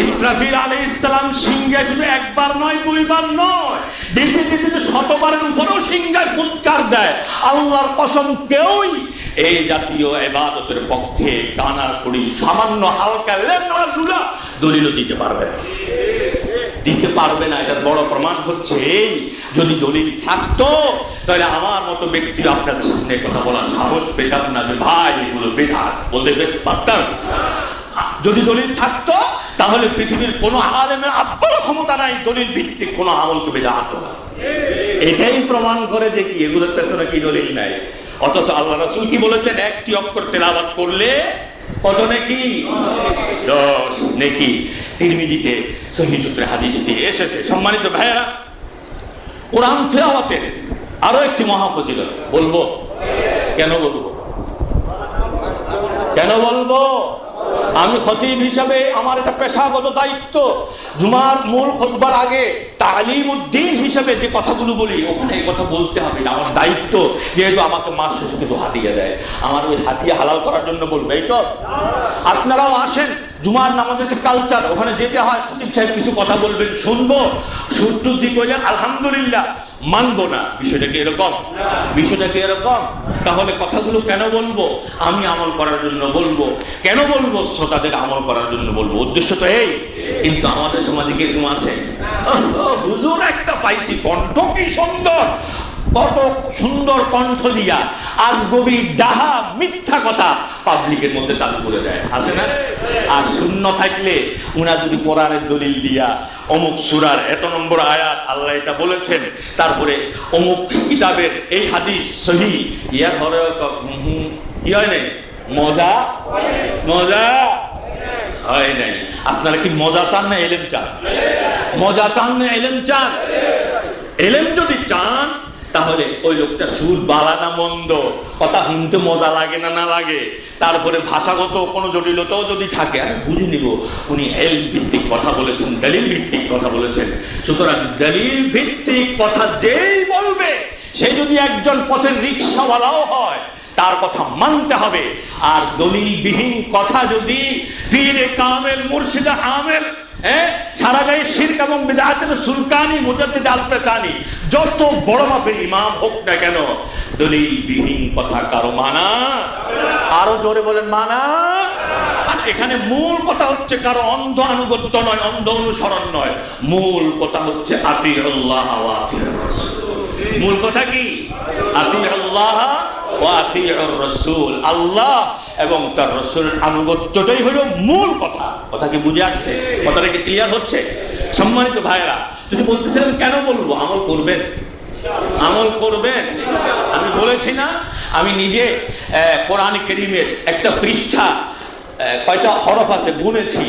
ইসরাফিল আলাইহিস সালাম সিংহায় শুধু একবার নয় 2 বার নয়, দিতে দিতে 100 বারের উপরেও সিংহায় ফুৎকার দেয়। আল্লাহর কসম কেউই এই জাতীয় ইবাদতের পক্ষে কানার করি সামান্য হালকা লেখা লুলা দলিল দিতে পারবে না। দিতে পারবে না। এটার বড় প্রমাণ হচ্ছে এই, যদি দলিল থাকতো তাহলে আমার মতো ব্যক্তি আপনাদের সামনে কথা বলার সাহস পেতাম না যে ভাই এগুলো বেদাত বলতে পারতাম। যদি দলিল থাকতো তাহলে পৃথিবীর কোনো আলেমের আব্বার ক্ষমতা নাই দলিল ভিত্তিক কোনো আমলকে বেদাত করা। এটাই প্রমাণ করে যে কি এগুলোর পেছনে কি দলিল নাই। অথচ আল্লাহ রাসূল কি বলেছেন, একটি অক্ষর তেলাওয়াত করলে কত নেকি? 10 নেকি। তিরমিজিতে সহিহ সূত্রে হাদিসটি এসেছে। সম্মানিত ভাইয়েরা, কোরআন তেলাওয়াতের আরো একটি মহাফজিলত বলবো। কেন বলবো? কেন বলবো? আমি খতিব হিসাবে আমার এটা পেশাগত দায়িত্ব। জুমার মূল খুতবার আগে তালিমউদ্দিন হিসাবে যে কথাগুলো বলি ওখানে এই কথা বলতে হবে, আমার দায়িত্ব। যেহেতু আমাকে মাস শেষে কিছু হাদিয়া দেয়, আমার ওই হাদিয়া হালাল করার জন্য বলবে। এই তো আপনারাও আসেন, জুমার নামাজের কালচার, ওখানে যেতে হয়, খতিব সাহেব কিছু কথা বলবেন, শুনবো, সুরটুর দিক বললেন আলহামদুলিল্লাহ, মানবো না। বিষয়টা কি এরকম? বিষয়টা কি এরকম? তাহলে কথাগুলো কেন বলবো? আমি আমল করার জন্য বলবো। কেন বলবো? শ্রোতাদের আমল করার জন্য বলবো। উদ্দেশ্য তো এই। কিন্তু আমাদের সমাজে কি এরকম আছে? হুজুর একটা পাইছি, কণ্ঠ কি সুন্দর, কত সুন্দর কণ্ঠ দিয়া আজগবি ডাহা মিথ্যা কথা পাবলিকের মধ্যে চালু করে দেয়, আসে না? আর শূন্য থাকলে উনা যদি কোরআনের দলিল দিয়া অমুক সূরার এত নম্বর আয়াত আল্লাহ এটা বলেছেন, তারপরে অমুক কিতাবের এই হাদিস সহিহ, ইয়া ধরে কি হয় নাই? মজা মজা হয় নাই। আপনারা কি মজা চান না এলেম চান? মজা চান না এলেম চান? এলেম যদি চান তাহলে ওই লোকটা সুর বালা না মন্দ, কথা শুনতে মজা লাগে না না লাগে, তারপরে ভাষাগত কোনো জটিলতাও যদি থাকে আমি বুঝে নিব উনি এলম ভিত্তিক কথা বলেছেন, দলিল ভিত্তিক কথা বলেছেন। সুতরাং দলিল ভিত্তিক কথা যেই বলবে, সে যদি একজন পথের রিক্সাওয়ালাও হয় তার কথা মানতে হবে। আর দলিলবিহীন কথা যদি পীরে কামেল মুর্শিদে আমেল সারা গায়ে শিরক এবং বিদআতের সুলকানি মুজাদ্দিদ আল পেসানি যত বড় মাপের ইমাম হোক না কেন, দলিলবিহীন কথা কারো মানা, আরো জোরে বলেন মানা। আর এখানে মূল কথা হচ্ছে কারো অন্ধ আনুগত্য নয়, অন্ধ অনুসরণ নয়। মূল কথা হচ্ছে আতিউল্লাহ ওয়া আতিউর রাসূল। মূল কথা কি? আতিউল্লাহ ওয়া আতিউর রাসূল। আল্লাহ এবং তার রাসূলের আনুগত্যটাই হলো মূল কথা। কথা কি বুঝে আসছে? কথাটা কি ক্লিয়ার হচ্ছে? সম্মানিত ভাইরা, যদি বলতেছিলেন কেন বলবো, আমল করবেন, আমল করবেন। আমি বলেছি না, আমি নিজে কোরআন কারীমের একটা পৃষ্ঠা কয়টা হরফ আছে গুনেছি,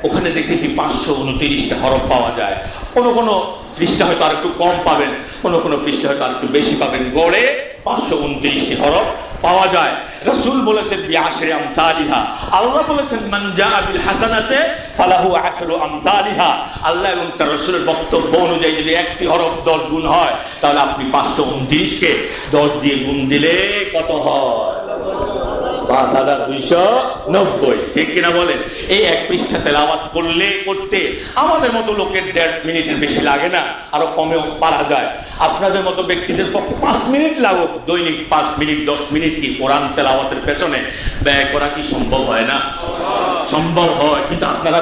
ওখানে দেখেছি 529টা হরফ পাওয়া যায়। কোনো কোনো পৃষ্ঠা হয়তো আর একটু কম পাবেন, কোনো কোনো পৃষ্ঠা হয়তো আর একটু বেশি পাবেন। গড়ে 529টি হরফ পাওয়া যায়। রাসূল বলেছেন বিআশরি আমসালিহা, আল্লাহ বলেছেন মান জাআ বিল হাসানাতি ফালাহু আশরু আমসালিহা। আল্লাহ এবং তার রাসূলের বক্তব্য অনুযায়ী যদি একটি হরফ 10 গুণ হয়, তাহলে আপনি 529কে 10 দিয়ে গুণ দিলে কত হয়? 5290। ঠিক কিনা বলেন? এই এক পৃষ্ঠা তেলাওয়াত করতে আমাদের মতো লোকের 1.5 মিনিটের বেশি লাগে না, আরো কমেও পারা যায়। আপনাদের মতো ব্যক্তিদের পক্ষে 5 মিনিট লাগুক, দৈনিক 5 মিনিট 10 মিনিট কি কোরআন তেলাওয়াতের পেছনে ব্যয় করা কি সম্ভব হয় না? সম্ভব হয়, কিন্তু আপনারা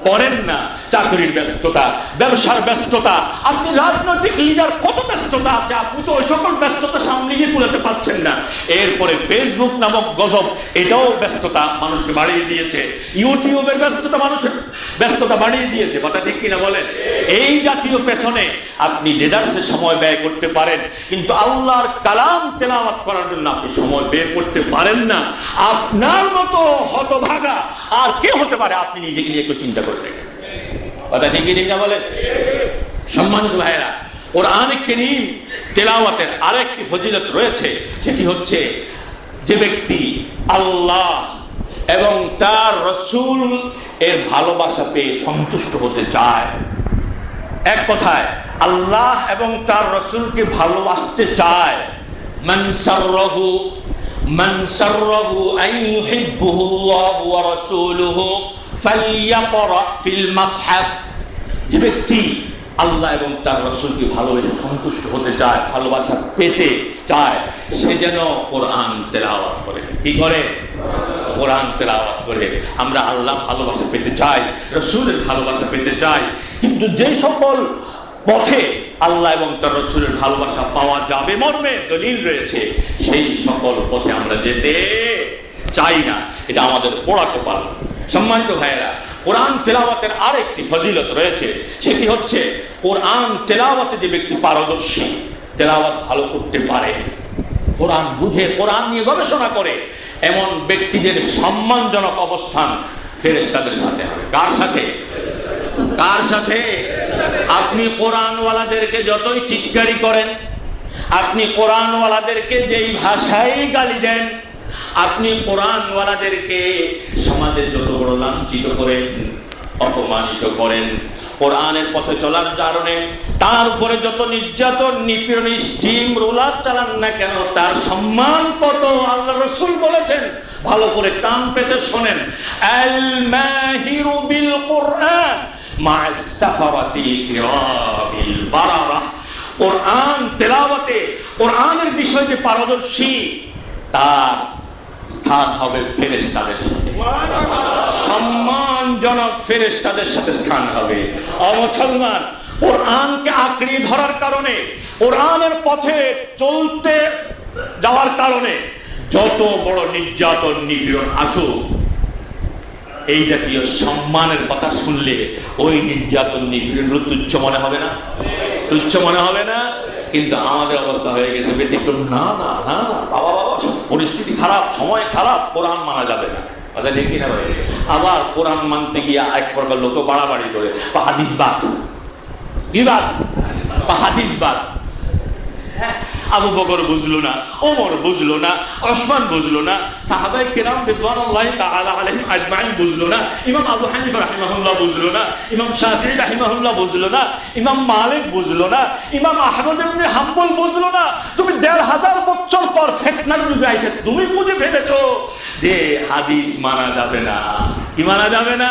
করেন না। চাকরির ব্যস্ততা, ব্যবসার ব্যস্ততা, আপনি রাজনৈতিক লিডার, কত ব্যস্ততা আছে, আপনি তো ওই সকল ব্যস্ততা সামলিয়ে কুলাতে পারছেন না। এরপরে ফেসবুক নামক গজব, এটাও ব্যস্ততা মানুষকে বাড়িয়ে দিয়েছে। ইউটিউবের ব্যস্ততা মানুষের ব্যস্ততা বাড়িয়ে দিয়েছে। কথা ঠিক কিনা বলেন? এই জাতীয় পেছনে আপনি দেদারসে সময় ব্যয় করতে পারেন, কিন্তু আল্লাহর কালাম তেলাওয়াত করার জন্য আপনি সময় বের করতে পারেন না। আপনার মতো হতভাগা আর কে হতে পারে? আপনি নিজেকে নিয়ে একটু চিন্তা করে দেখেন। কথা ঠিক কিনা বলেন? সম্মানিত ভাইরা, কোরআন কারীম তেলাওয়াতের আরেকটি ফজিলত রয়েছে, সেটি হচ্ছে যে ব্যক্তি আল্লাহ এবং তার রাসূল এর ভালোবাসা পেয়ে সন্তুষ্ট হতে চায়, এক কথায় আল্লাহ এবং তার রাসূলকে ভালোবাসতে চায়, মান সাররাহু আন ইউহিব্বুহু আল্লাহু ওয়া রাসূলুহু ফালইয়াকরা ফিল মাসহাফ। যে ব্যক্তি আল্লাহ এবং তার রাসূলকে ভালোবেসে সন্তুষ্ট হতে চায়, ভালোবাসা পেতে চায়, সে যেন কোরআন তেলাওয়াত করে। কি করে? কোরআন তেলাওয়াত করে আমরা আল্লাহ ভালোবাসা পেতে চাই, রাসূলের ভালোবাসা পেতে চাই। কিন্তু যে সকল পথে আল্লাহ এবং তার রাসূলের ভালোবাসা পাওয়া যাবে মর্মে দলিল রয়েছে, সেই সকল পথে আমরা যেতে চাই না। এটা আমাদের পোড়া কপাল। সম্মানিত ভাইয়েরা, কোরআন তেলাওয়াতের আরেকটি ফজিলত রয়েছে, সেটি হচ্ছে কোরআন তেলাওয়াতে যে ব্যক্তি পারদর্শী, তেলাওয়াত ভালো করতে পারে, কোরআন বুঝে, কোরআন নিয়ে গবেষণা করে, এমন ব্যক্তিদের সম্মানজনক অবস্থান ফেরেশতাদের সাথে হবে। কার সাথে? কার সাথে? আপনি কোরআনওয়ালাদেরকে যতই চিৎকারি করেন, আপনি কোরআনওয়ালাদেরকে যেই ভাষায় গালি দেন, আপনি কোরআনওয়ালাদেরকে সমাজে যত বড় লাঞ্ছিত করেন, অপমানিত করেন, কোরআনের পথে চলার কারণে তার উপরে যত নির্যাতন, নিপীড়ন, স্টিম রোলার চালান না কেন, তার সম্মান কত আল্লাহ রাসূল বলেছেন। ভালো করে কান পেতে শোনেন, আল মাহিরু বিল কোরআন মা'আস সাফারাতি কিরামিল বারারা। কোরআন তেলাওয়াতে, কোরআনের বিষয়ে যে পারদর্শী, তার স্থান হবে ফেরেশতাদের সাথে, সম্মানজনক ফেরেশতাদের সাথে স্থান হবে। মুসলমান, কোরআনকে আঁকড়ে ধরার কারণে, কোরআনের পথে চলতে যাওয়ার কারণে যত বড় নির্যাতন, নিপীড়ন আসুক, এই জাতীয় সম্মানের কথা শুনলে ওই নির্যাতন, নিপীড়ন তুচ্ছ মনে হবে না? তুচ্ছ মনে হবে না? কিন্তু আমাদের অবস্থা হয়ে গেছে ব্যতিক্রম। না না না না, বাবা বাবা, পরিস্থিতি খারাপ, সময় খারাপ, কোরআন মানা যাবে না। কথা দেখি না ভাই? আবার কোরআন মানতে গিয়ে এক প্রকার লোক বাড়াবাড়ি করে, বা হাদিস বাদ, কি বাদ? বা হাদিস বাদ। আবু বকর বুঝলো না, ওমর বুঝলো না, ওসমান বুঝলো না, সাহাবায়ে কেরাম রিদওয়ানুল্লাহি তাআলা আলাইহিম আজমাইন বুঝলো না, ইমাম আবু হানিফা রাহিমাহুল্লাহ বুঝলো না, ইমাম শাফিঈ রাহিমাহুল্লাহ বুঝলো না, ইমাম মালিক বুঝলো না, ইমাম আহমদ ইবনে হাম্বল বুঝলো না। তুমি ১৫০০ বছর পর ফিতনার যুগে আইছে, তুমি বুঝে ফেলেছো যে হাদিস মানা যাবে না। কি মানা যাবে না?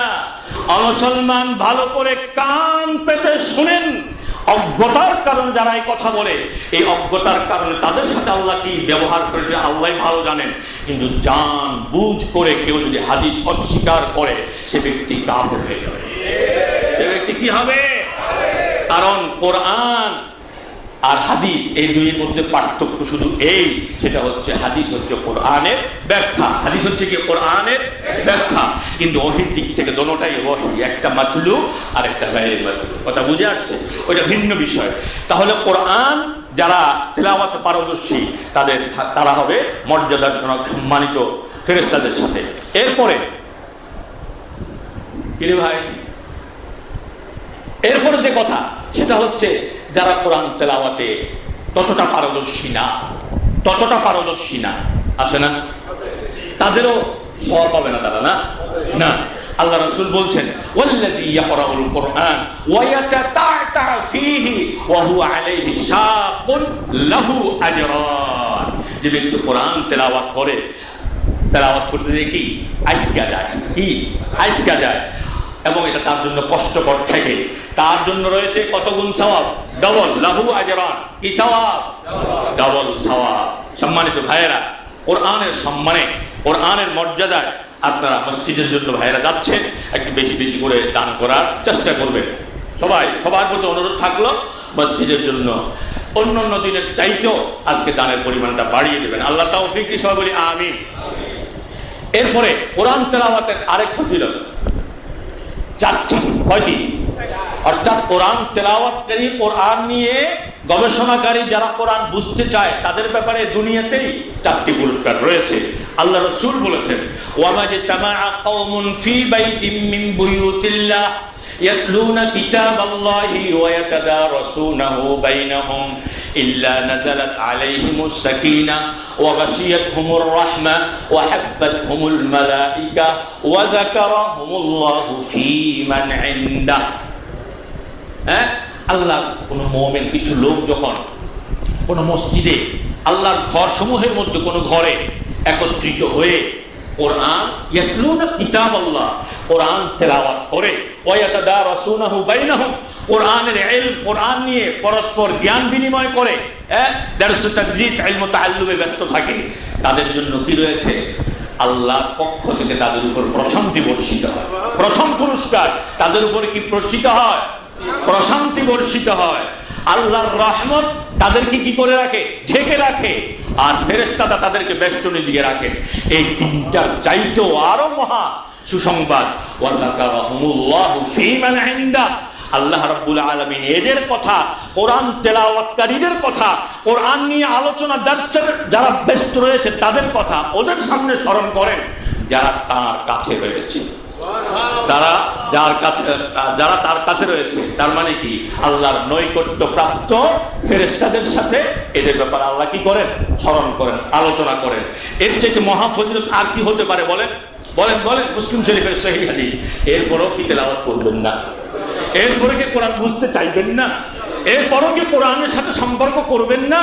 মুসলমান, ভালো করে কান পেতে শুনেন। অজ্ঞতার কারণ যারা এই কথা বলে, এই অজ্ঞতার কারণে তাদের সাথে আল্লাহ কি ব্যবহার করেছে আল্লাহ ভালো জানেন। কিন্তু জান বুঝ করে কেউ যদি হাদিস অস্বীকার করে, সে ব্যক্তি কাফের হয়ে যাবে। সে ব্যক্তি কি হবে? কারণ কোরআন আর হাদিস, এই দুইয়ের মধ্যে পার্থক্য শুধু এই, সেটা হচ্ছে হাদিস হচ্ছে কোরআনের ব্যাখ্যা, হাদিস হচ্ছে কি কোরআনের ব্যাখ্যা। কিন্তু ওহির দিক থেকে দোনোটাই ওহী, একটা মাতলু আর একটা গায়রে মাতলু। কথা বুঝে আসছে? ওইটা ভিন্ন বিষয়। তাহলে কোরআন যারা তেলাওয়াতে পারদর্শী, তারা হবে মর্যাদাজনক, সম্মানিত ফেরেশতাদের সাথে। এরপরে কি রে ভাই, এরপরে যে কথা সেটা হচ্ছে যারা কোরআন তেলাওয়াতে ততটা পারদর্শী না, আছে না? তাদেরও সওয়াব পাবে না তারা, না। আল্লাহ রাসূল বলছেন, ওয়াল্লাযী ইয়াকরাউল কুরআন ওয়া ইয়াতাতা'তা ফীহি ওয়া হুয়া আলাইহি শাকুন লাহু আজরান। যে ব্যক্তি কোরআন তেলাওয়াত করে, তেলাওয়াত করতে গিয়ে কি আটকা যায়, এবং এটা তার জন্য কষ্টকর থাকে, তার জন্য রয়েছে কত গুণ সওয়াব? ডবল, লাহু আজরান। কি সওয়াব? ডবল সওয়াব। সম্মানিত ভাইয়েরা, কোরআনের সম্মানে, কোরআনের মর্যাদায় আপনারা মসজিদের জন্য ভাইয়েরা যাচ্ছেন, একটু বেশি বেশি করে দান করার চেষ্টা করবেন। সবার প্রতি অনুরোধ থাকলো, মসজিদের জন্য অন্য দিনের চাইতেও আজকে দানের পরিমাণটা বাড়িয়ে দেবেন। আল্লাহ তাওফিক দিয়ে সবাই বলি আমিন। এরপরে কোরআন তেলাওয়াতের আরেক ফজিলত, কয়টি? অর্থাৎ কোরআন তেলাওয়াতকারী, কোরআন নিয়ে গবেষণাকারী যারা কোরআন বুঝতে চায়, তাদের ব্যাপারে দুনিয়াতেই 4টি পুরস্কার রয়েছে। আল্লাহ রাসূল বলেছেন, ওয়ামাজতামাআ কওমুন ফি বাইতিন মিন বুয়ুতিল্লাহ ইয়াতলুনা কিতাবাল্লাহি ওয়া ইয়াতাদারাসুনাহু বাইনাহুম ইল্লা নাযালাত আলাইহিমুস সাকিনাহ ওয়া গাশিয়াতহুমুর রাহমাহ ওয়া হাফফাতহুমুল মালায়েকা ওয়া যাকারাহুমুল্লাহু ফী মান ইনদাহ। আল্লাহ কোন মুমিন, কিছু লোক যখন কোন মসজিদে, আল্লাহর ঘর সমূহের মধ্যে কোন ঘরে একত্রিত হয়ে কোরআন ইয়াতলুনা কিতাবাল্লাহ, কোরআন তেলাওয়াত করে, ওয়া ইয়াতাদারাসুনাহু বাইনাহুম, কোরআনের ইলম, কোরআন নিয়ে পরস্পর জ্ঞান বিনিময় করে, দারস তাদরিস, ইলম তাআল্লুমে ব্যস্ত থাকে, তাদের জন্য কি রয়েছে? আল্লাহর পক্ষ থেকে তাদের উপর প্রশান্তি বর্ষিত হয়। প্রথম পুরস্কার তাদের উপরে কি বর্ষিত হয়? প্রশান্তি বর্ষিত হয়। আল্লাহর রহমত তাদেরকে কি করে রাখে? ঢেকে রাখে। আর ফেরেশতারা তাদেরকে বেষ্টনী দিয়ে রাখে। এই তিনটার চাইতেও আরো মহা সুসংবাদ, ওয়াল্লাকারাহুমুল্লাহু ফীমান ইনদাহ, আল্লাহ রাব্বুল আলামিন এদের কথা, কোরআন তেলাওয়াতকারীদের কথা, কোরআন নিয়ে আলোচনা যারা ব্যস্ত রয়েছে তাদের কথা ওদের সামনে স্মরণ করেন যারা তার কাছে রয়েছে। যারা তার কাছে রয়েছে, তার মানে কি? আল্লাহর নৈকট্য প্রাপ্ত ফেরেশতাদের সাথে এদের ব্যাপারে আল্লাহ কি করেন? স্মরণ করেন, আলোচনা করেন। এর চেয়ে মহা ফজিলত আর কি হতে পারে? বলেন বলেন বলেন। মুসলিম শরীফের সহিহ হাদিস। এরপরও কি তেলাওয়াত করবেন না? এরপরে কি কোরআন বুঝতে চাইবেন না? এরপরও কি কোরআনের সাথে সম্পর্ক করবেন না?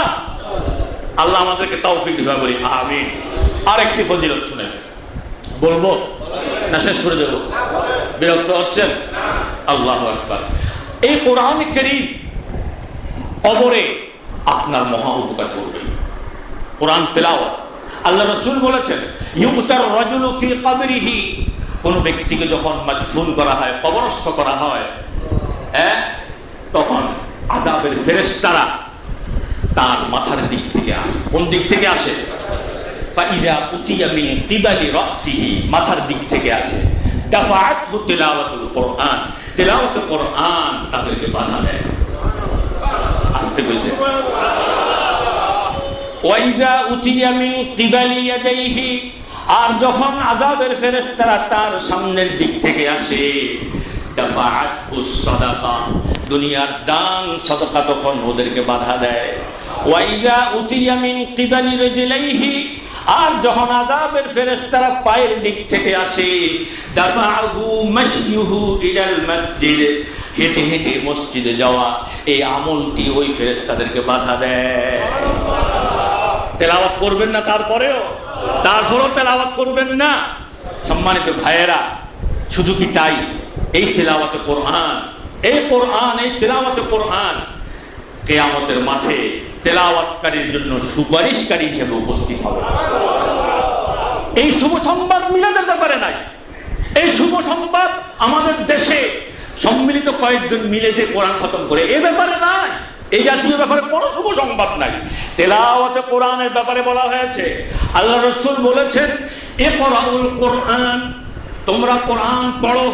আল্লাহ আমাদেরকে তৌফিক দিবা, বলি আমিন। আরেকটি ফজিলত শুনেন, বলবো না শেষ করে দেব? বিরক্ত হচ্ছেন? আল্লাহু আকবার। এই কোরআন কারীম কবরে আপনার মহা উপকার করবে। কোরআন তেলাওয়াত, আল্লাহ রাসূল বলেছেন, ইউতার রাজুলু ফি কবরিহি, কোন ব্যক্তিকে যখন মাদফুন করা হয়, কবরস্থ করা হয়, তখন আযাবের ফেরেশতারা তার মাথার দিক থেকে আসে। কোন দিক থেকে আসে? ফাইদা উতিয়া মিন কিবালি রাসিহি, মাথার দিক থেকে আসে। দাফাআতহু তিলাওয়াতুল কোরআন, তিলাওয়াতুল কোরআন তাদেরকে বাধা দেয়। আসতে বলছে। ওয়াইদা উতিয়া মিন কিবালি ইয়াদাইহি, আর যখন আযাবের ফেরেশতারা তার সামনের দিক থেকে আসে, দাফাআতহুস সাদাকা, দুনিয়ার দান সাদাকা তখন ওদেরকে বাধা দেয়। ওয়াইদা উতিয়া মিন কিবালি রিজলাইহি, আর যখন আযাবের ফেরেশতারা পায়ের দিক থেকে আসে, দাফাআহু মাশইউহু ইলাল মসজিদ, হেঁটে হেঁটে মসজিদে যাওয়া, এই আমলটি ওই ফেরেশতাদেরকে বাধা দেয়। তেলাওয়াত করবেন না তারপরেও তেলাওয়াত করবেন না। সম্মানিত ভাইয়েরা, শুধু কি তাই? এই তেলাওয়াতে কোরআন, এই তেলাওয়াতে কোরআন কিয়ামতের মাঠে তেলাওয়াতকারীর জন্য সুপারিশকারী হিসেবে উপস্থিত হবে। এই শুভ সংবাদ মিলাদের ব্যাপারে নাই। এই শুভ সংবাদ আমাদের দেশে সম্মিলিত কয়েকজন মিলে যে কোরআন খতম করে, এ ব্যাপারে নাই। এই জাতীয় ব্যাপারে কোনো শুভ সংবাদ নাই। তেলাওয়াতে কোরআনের ব্যাপারে বলা হয়েছে, আল্লাহ রাসূল বলেছেন, ইকরাউল কোরআন, তোমরা কোরআন পড়ো,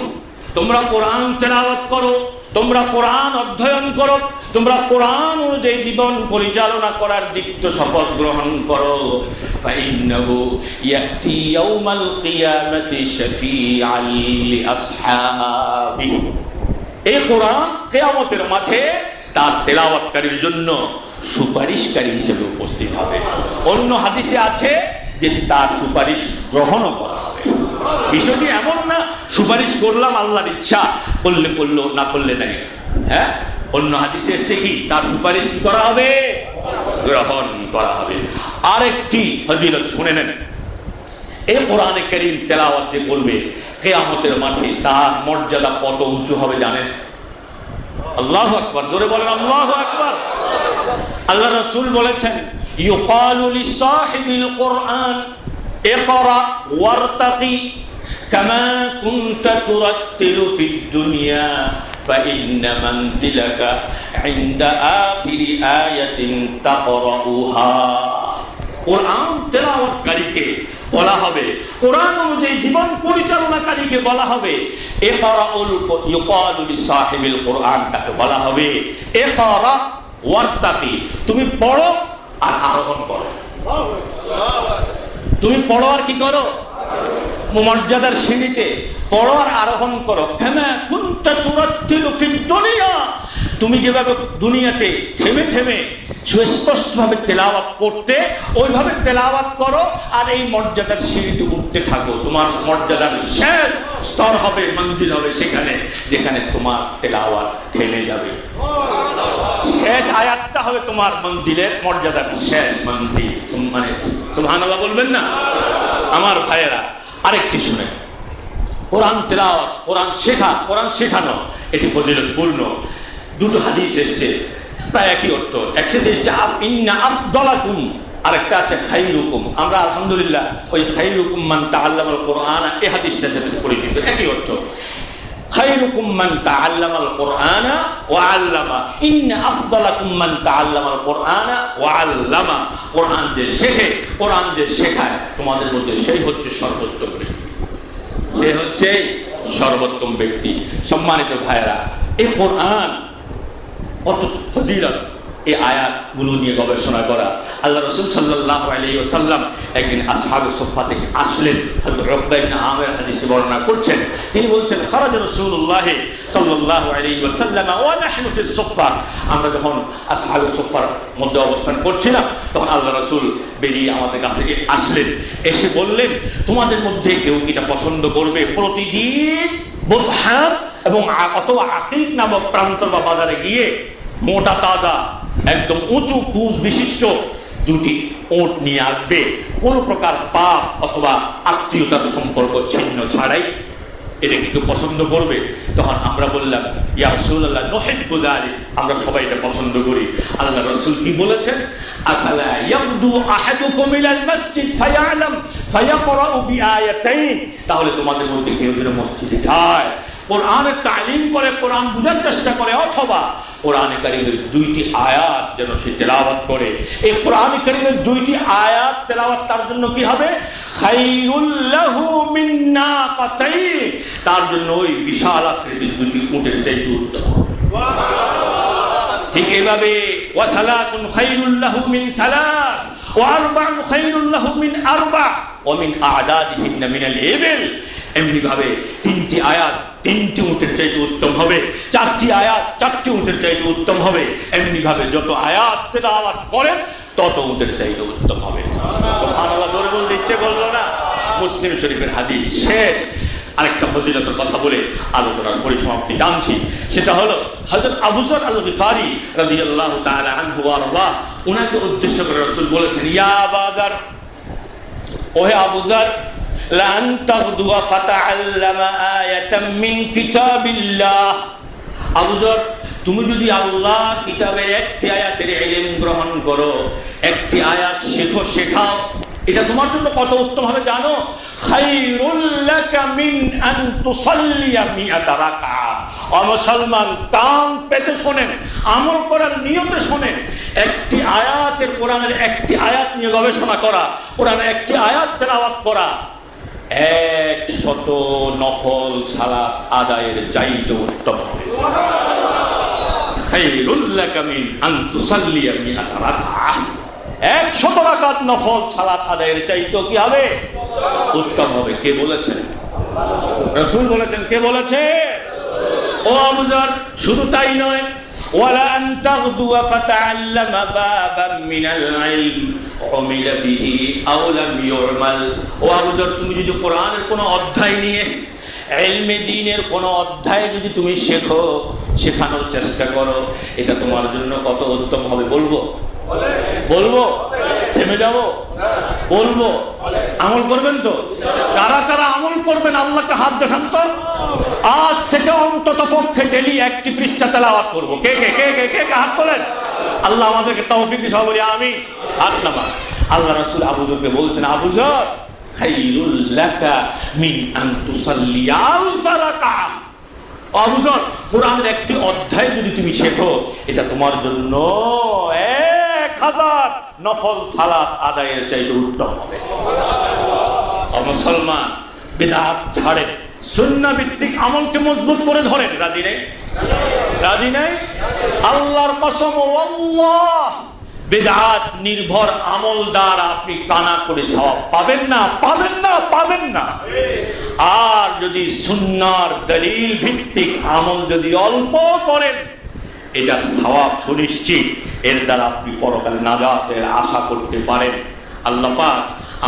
তোমরা কোরআন তেলাওয়াত করো, তোমরা কোরআন অধ্যয়ন করো, তোমরা কোরআন অনুযায়ী জীবন পরিচালনা করার দীপ্ত শপথ গ্রহণ করো। ফাইন্নাহু ইয়াতি ইয়াউমাল কিয়ামাতি শাফিআল লিআসহাবিহি, এই কোরআন কিয়ামতের মাঠে তার তেলাওয়াতকারীর জন্য সুপারিশকারী হিসেবে উপস্থিত হবে। অন্য হাদিসে আছে যে তার সুপারিশ গ্রহণও করা হবে। বিষয়টি এমন না সুপারিশ করলাম আল্লাহর ইচ্ছা, করলে করলো, না করলে নাই। অন্য হাদিসে এসছে কি তার সুপারিশ কি করা হবে? গ্রহণ করা হবে। আরেকটি ফজিলত শুনে নেন, এই কোরআনে কারীম তেলাওয়াত যে করবে কিয়ামতের মাঠে তার মর্যাদা কত উঁচু হবে জানেন? আল্লাহু আকবার, জোরে বলেন আল্লাহু আকবার। আল্লাহ রাসূল বলেছেন, ইউকালু লিসাহিবিল কোরআন ইকরা ওয়ারতাকি কামা কুনতা তুরাত্তিলু ফিদ দুনিয়া ফাইন্না মানজিলাকা ইনদা আখিরি আয়াতিন তাকরাউহা। কোরআন তেলাওয়াতকারীকে বলা হবে, কোরআন অনুযায়ী জীবন পরিচালনাকারীকে বলা হবে ইকরাউল, ইউকালু লিসাহিবিল কোরআন, তাকে বলা হবে ইকরা ওয়ারতাকি, তুমি পড়ো আর আরোহণ করো। তুমি পড়ো আর কি করো? মর্যাদার সিঁড়িতে পড়ো আর আরোহণ করো। কামা কুনতা তুরাত্তিলু ফিদ দুনিয়া, তুমি যেভাবে দুনিয়াতে থেমে থেমে সুস্পষ্টভাবে তেলাওয়াত করতে, ওইভাবে তেলাওয়াত করো আর এই মর্যাদার সিঁড়িতে উঠতে থাকো। তোমার মর্যাদার শেষ স্তর হবে, মঞ্জিল হবে সেখানে যেখানে তোমার তেলাওয়াত থেমে যাবে। শেষ আয়াতটা হবে তোমার মঞ্জিলের মর্যাদার শেষ মঞ্জিল। মানে সুবহানাল্লাহ বলবেন না আমার ভাইয়েরা? আরেকটি শুনে, কোরআন তেলাওয়াত, কোরআন শেখা, কোরআন শেখানো এটি ফজিলতপূর্ণ। দুটো হাদিস এসছে প্রায় একই অর্থ। একটা এসছে ইন্না আফদালাকুম আরেকটা আছে খাইরুকুম। আমরা আলহামদুলিল্লাহ ওই খাইরুকুম মান তাআল্লামাল কোরআন এই হাদিসটার সাথে পরিচিত, একই অর্থ। খাইরুকুম মান তাআল্লামাল কোরআন ওয়া আল্লামা, ইন্না আফদালাকুম মান তাআল্লামাল কোরআন ওয়া আল্লামা। কোরআন যে শেখে, কোরআন যে শেখায়, তোমাদের মধ্যে সেই হচ্ছে সর্বোত্তম ব্যক্তি, সে হচ্ছে সর্বোত্তম ব্যক্তি। সম্মানিত ভাইরা, এই কোরআন কত ফজিলত, এই আয়াতগুলো নিয়ে গবেষণা করা। আল্লাহ রাসূল সাল্লাল্লাহু আলাইহি ওয়াসাল্লাম একদিন আসহাবে সুফফা থেকে আসলেন। হযরত উকবা ইবনে আমির হাদিসটি বর্ণনা করছেন। তিনি বলছেন, খারাজা রাসূলুল্লাহ সাল্লাল্লাহু আলাইহি ওয়াসাল্লাম ওয়া নাহনু ফিস সুফফা। আমরা যখন আসহাবে সুফফার মধ্যে অবস্থান করছিলাম, তখন আল্লাহ রাসূল বেরিয়ে আমাদের কাছে আসলেন। এসে বললেন, তোমাদের মধ্যে কেউ কি এটা পছন্দ করবে প্রতিদিন বুতহান এবং অথবা আকিক নামক প্রান্তর বা বাজারে গিয়ে মোটা তাজা একদম উঁচু কুচ বিশিষ্ট দুটি ওট নিয়ে আসবে, কোন প্রকার পাপ অথবা আত্মীয়তার সম্পর্ক ছিন্ন ছাড়াই? এটা কি কেউ পছন্দ করবে? তখন আমরা বললাম, ইয়া রাসূলুল্লাহ নুহিব্বু যালিক, আমরা সবাই এটা পছন্দ করি। আল্লাহ রাসূল কি বলেছেন? আফালা ইয়াবদু আহাদুকুম ইলাল মসজিদ ফায়ালাম ফায়াকরাউ বিআয়াতাইন। তাহলে তোমাদের মধ্যে কেউ যেন মসজিদে যায়, কোরআনের তালিম করে, কোরআন বোঝার চেষ্টা করে, অথবা কোরআনে কারীমের দুইটি আয়াত যেন সে তেলাওয়াত করে। এই কোরআনে কারীমের দুইটি আয়াত তেলাওয়াত তার জন্য কি হবে? খায়রুল লাহু মিন নাকাতাইন, তার জন্য ওই বিশাল আকৃতির দুটি উটের চাইতে উত্তম। ঠিক এইভাবে ওয়া সালাসুন খায়রুল লাহু মিন সালাস ওয়া আরবাউন খায়রুল লাহু মিন আরবা ওয়া মিন আ'দাদিহিন্না মিনাল ইবিল। এমনি ভাবে তিনটি আয়াত তিনটি উটের চাইতে উত্তম হবে, চারটি আয়াত চারটি উটের চাইতে উত্তম হবে। এমনি ভাবে যত আয়াত তেলাওয়াত করেন তত উটের চাইতে উত্তম হবে। সুবহানাল্লাহ, জোরে বলতে ইচ্ছে করলো না? মুসলিম শরীফের হাদিস। শেষ আরেকটা ফজিলতের কথা বলে আলোচনার পরিসমাপ্তি টানছি। সেটা হলো হযরত আবু যর আল গিফারি রাদিয়াল্লাহু তাআলা আনহু ওয়া রাদা, উনাকে উদ্দেশ্য করে রাসূল বলেছেন, ইয়া আবা যর, ওহে আবু যর, লান তাগদুয়া ফাতাআল্লামা আয়াতাম মিন কিতাবিল্লাহ। আবু যর, তুমি যদি আল্লাহ কিতাবের একটি আয়াতের ইলম গ্রহণ করো, একটি আয়াত শেখো, শেখাও, এটা তোমার জন্য কত উত্তম হবে জানো? খায়রুল লাকা মিন আন তুসাল্লিয়া মিআতা রাকাআ। ও মুসলমান, কান পেতে শোনেন, আমল করার নিয়তে শোনেন। একটি আয়াতের, কোরআনের একটি আয়াত নিয়ে গবেষণা করা, কোরআনের একটি আয়াত তেলাওয়াত করা 100 নফল সালাত আদায়ের চাইতে উত্তম হবে। খায়রুল লাকা মিন আন তুসাল্লিয়া মিআতা রাকাআ, 100 রাকাত নফল সালাত আদায়ের চাইতে কি হবে? উত্তম হবে। কে বলেছেন? রাসূল বলেছেন। কে বলেছে? ও আবু যর, শুধু তাই নয়, ওয়ালা আন তাগদুয়া ফাতাআল্লামা বাবাম মিনাল ইলম উমিলা বিহি আও লাম ইউমাল। ও আবু যর, তুমি যদি কোরআনের কোনো অধ্যায় নিয়ে, ইলমে দ্বীনের কোনো অধ্যায় যদি তুমি শেখো, শেখানোর চেষ্টা করো, এটা তোমার জন্য কত উত্তম হবে বলবো? বলবো? থেমে যাব? বলবো? আমল করবেন তো? কারা কারা আমল করবেন আল্লাহকে হাত দেখান তো। আজ থেকে অন্তত পক্ষে ডেলি একটি পৃষ্ঠা তেলাওয়াত করবো। কে কে কে কে কে হাত তোলেন? আল্লাহ আমাদেরকে তৌফিক দিতে বলি আমি। হাত নামা। আল্লাহ রাসূল আবু যরকে বলছেন, আবু যর, খায়রুল লাকা মিন আন তুসাল্লিয়া আলফা রাকাআ। আবু যর, কোরআনের একটি অধ্যায় যদি তুমি শেখো, এটা তোমার জন্য 1000 নফল সালাত আদায়ের চাইতে উত্তম হবে। মুসলমান, বিদআত ছাড়েন, সুন্নাহ ভিত্তিক আমলকে মজবুত করে ধরেন। রাজি নেই? রাজি নেই? আল্লাহর কসম, আল্লাহ, বিদআত নির্ভর আমল দ্বারা আপনি কানা করে সওয়াব পাবেন না, পাবেন না, পাবেন না। আর যদি সুন্নাহর দলিল ভিত্তিক আমল যদি অল্প করেন, এটা সওয়াব সুনিশ্চিত, এর দ্বারা আপনি পরকালে নাজাতের আশা করতে পারেন। আল্লাহ পাক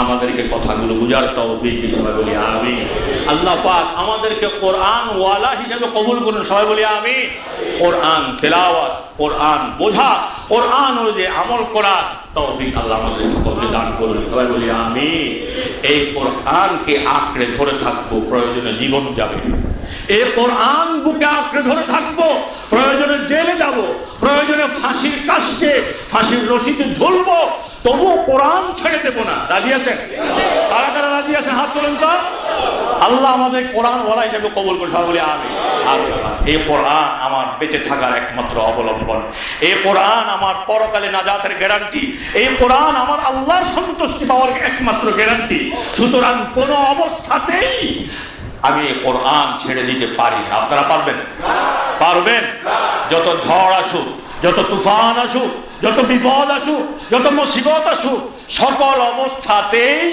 আমাদেরকে কথাগুলো বুঝার তৌফিক দিন, সবাই বলি আমিন। আল্লাহ পাক আমাদেরকে কোরআন ওয়ালা হিসেবে কবুল করুন, সবাই বলি আমিন। কোরআন তেলাওয়াত, কোরআন বোঝা, কোরআন অনুযায়ী আমল করা তৌফিক আল্লাহ আমাদের সকলকে দান করুন, সবাই বলি আমিন। এই কোরআনকে আঁকড়ে ধরে থাকবো, প্রয়োজনে জীবন যাবে। এই কোরআন বুকে আঁকড়ে ধরে থাকবো, প্রয়োজনে জেলে যাব, প্রয়োজনে ফাঁসির কাস্টে, ফাঁসির রশিতে ঝুলবো, তবুও কোরআন ছেড়ে দেব না। রাজি আছেন? কারা কারা রাজি আছেন হাত তোলেন তো। আল্লাহ আমাদের কোরআন ওয়ালা হিসেবে কবুল করে, সবাই বলি আমিন। এই কোরআন আমার বেঁচে থাকার একমাত্র অবলম্বন, এই কোরআন আমার পরকালে নাজাতের গ্যারান্টি, এই কোরআন আমার আল্লাহর সন্তুষ্টি পাওয়ার একমাত্র গ্যারান্টি। সুতরাং কোন অবস্থাতেই আমি এই কোরআন ছেড়ে দিতে পারি না। আপনারা পারবেন? পারবেন? যত ঝড় আসুক, যত তুফান আসুক, যত বিপদ আসুক, যত মুসিবত আসুক, সকল অবস্থাতেই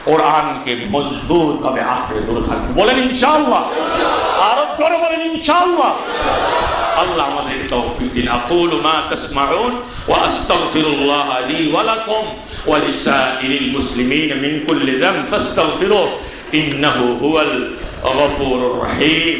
কোরআনকে মজবুত ভাবে আঁকড়ে ধরে থাকবে। বলেন ইনশাআল্লাহ। আরো জোরে বলেন ইনশাআল্লাহ। আল্লাহ আমাদের তৌফিক দিন। আকুলু মা তাসমাউন ওয়া আস্তাগফিরুল্লাহ লি ওয়া লাকুম ওয়া লিসাইরিল মুসলিমিন মিন কুল্লি যাম ফাস্তাগফিরুহু ইন্নাহু হুয়াল গফুরুর রহিম।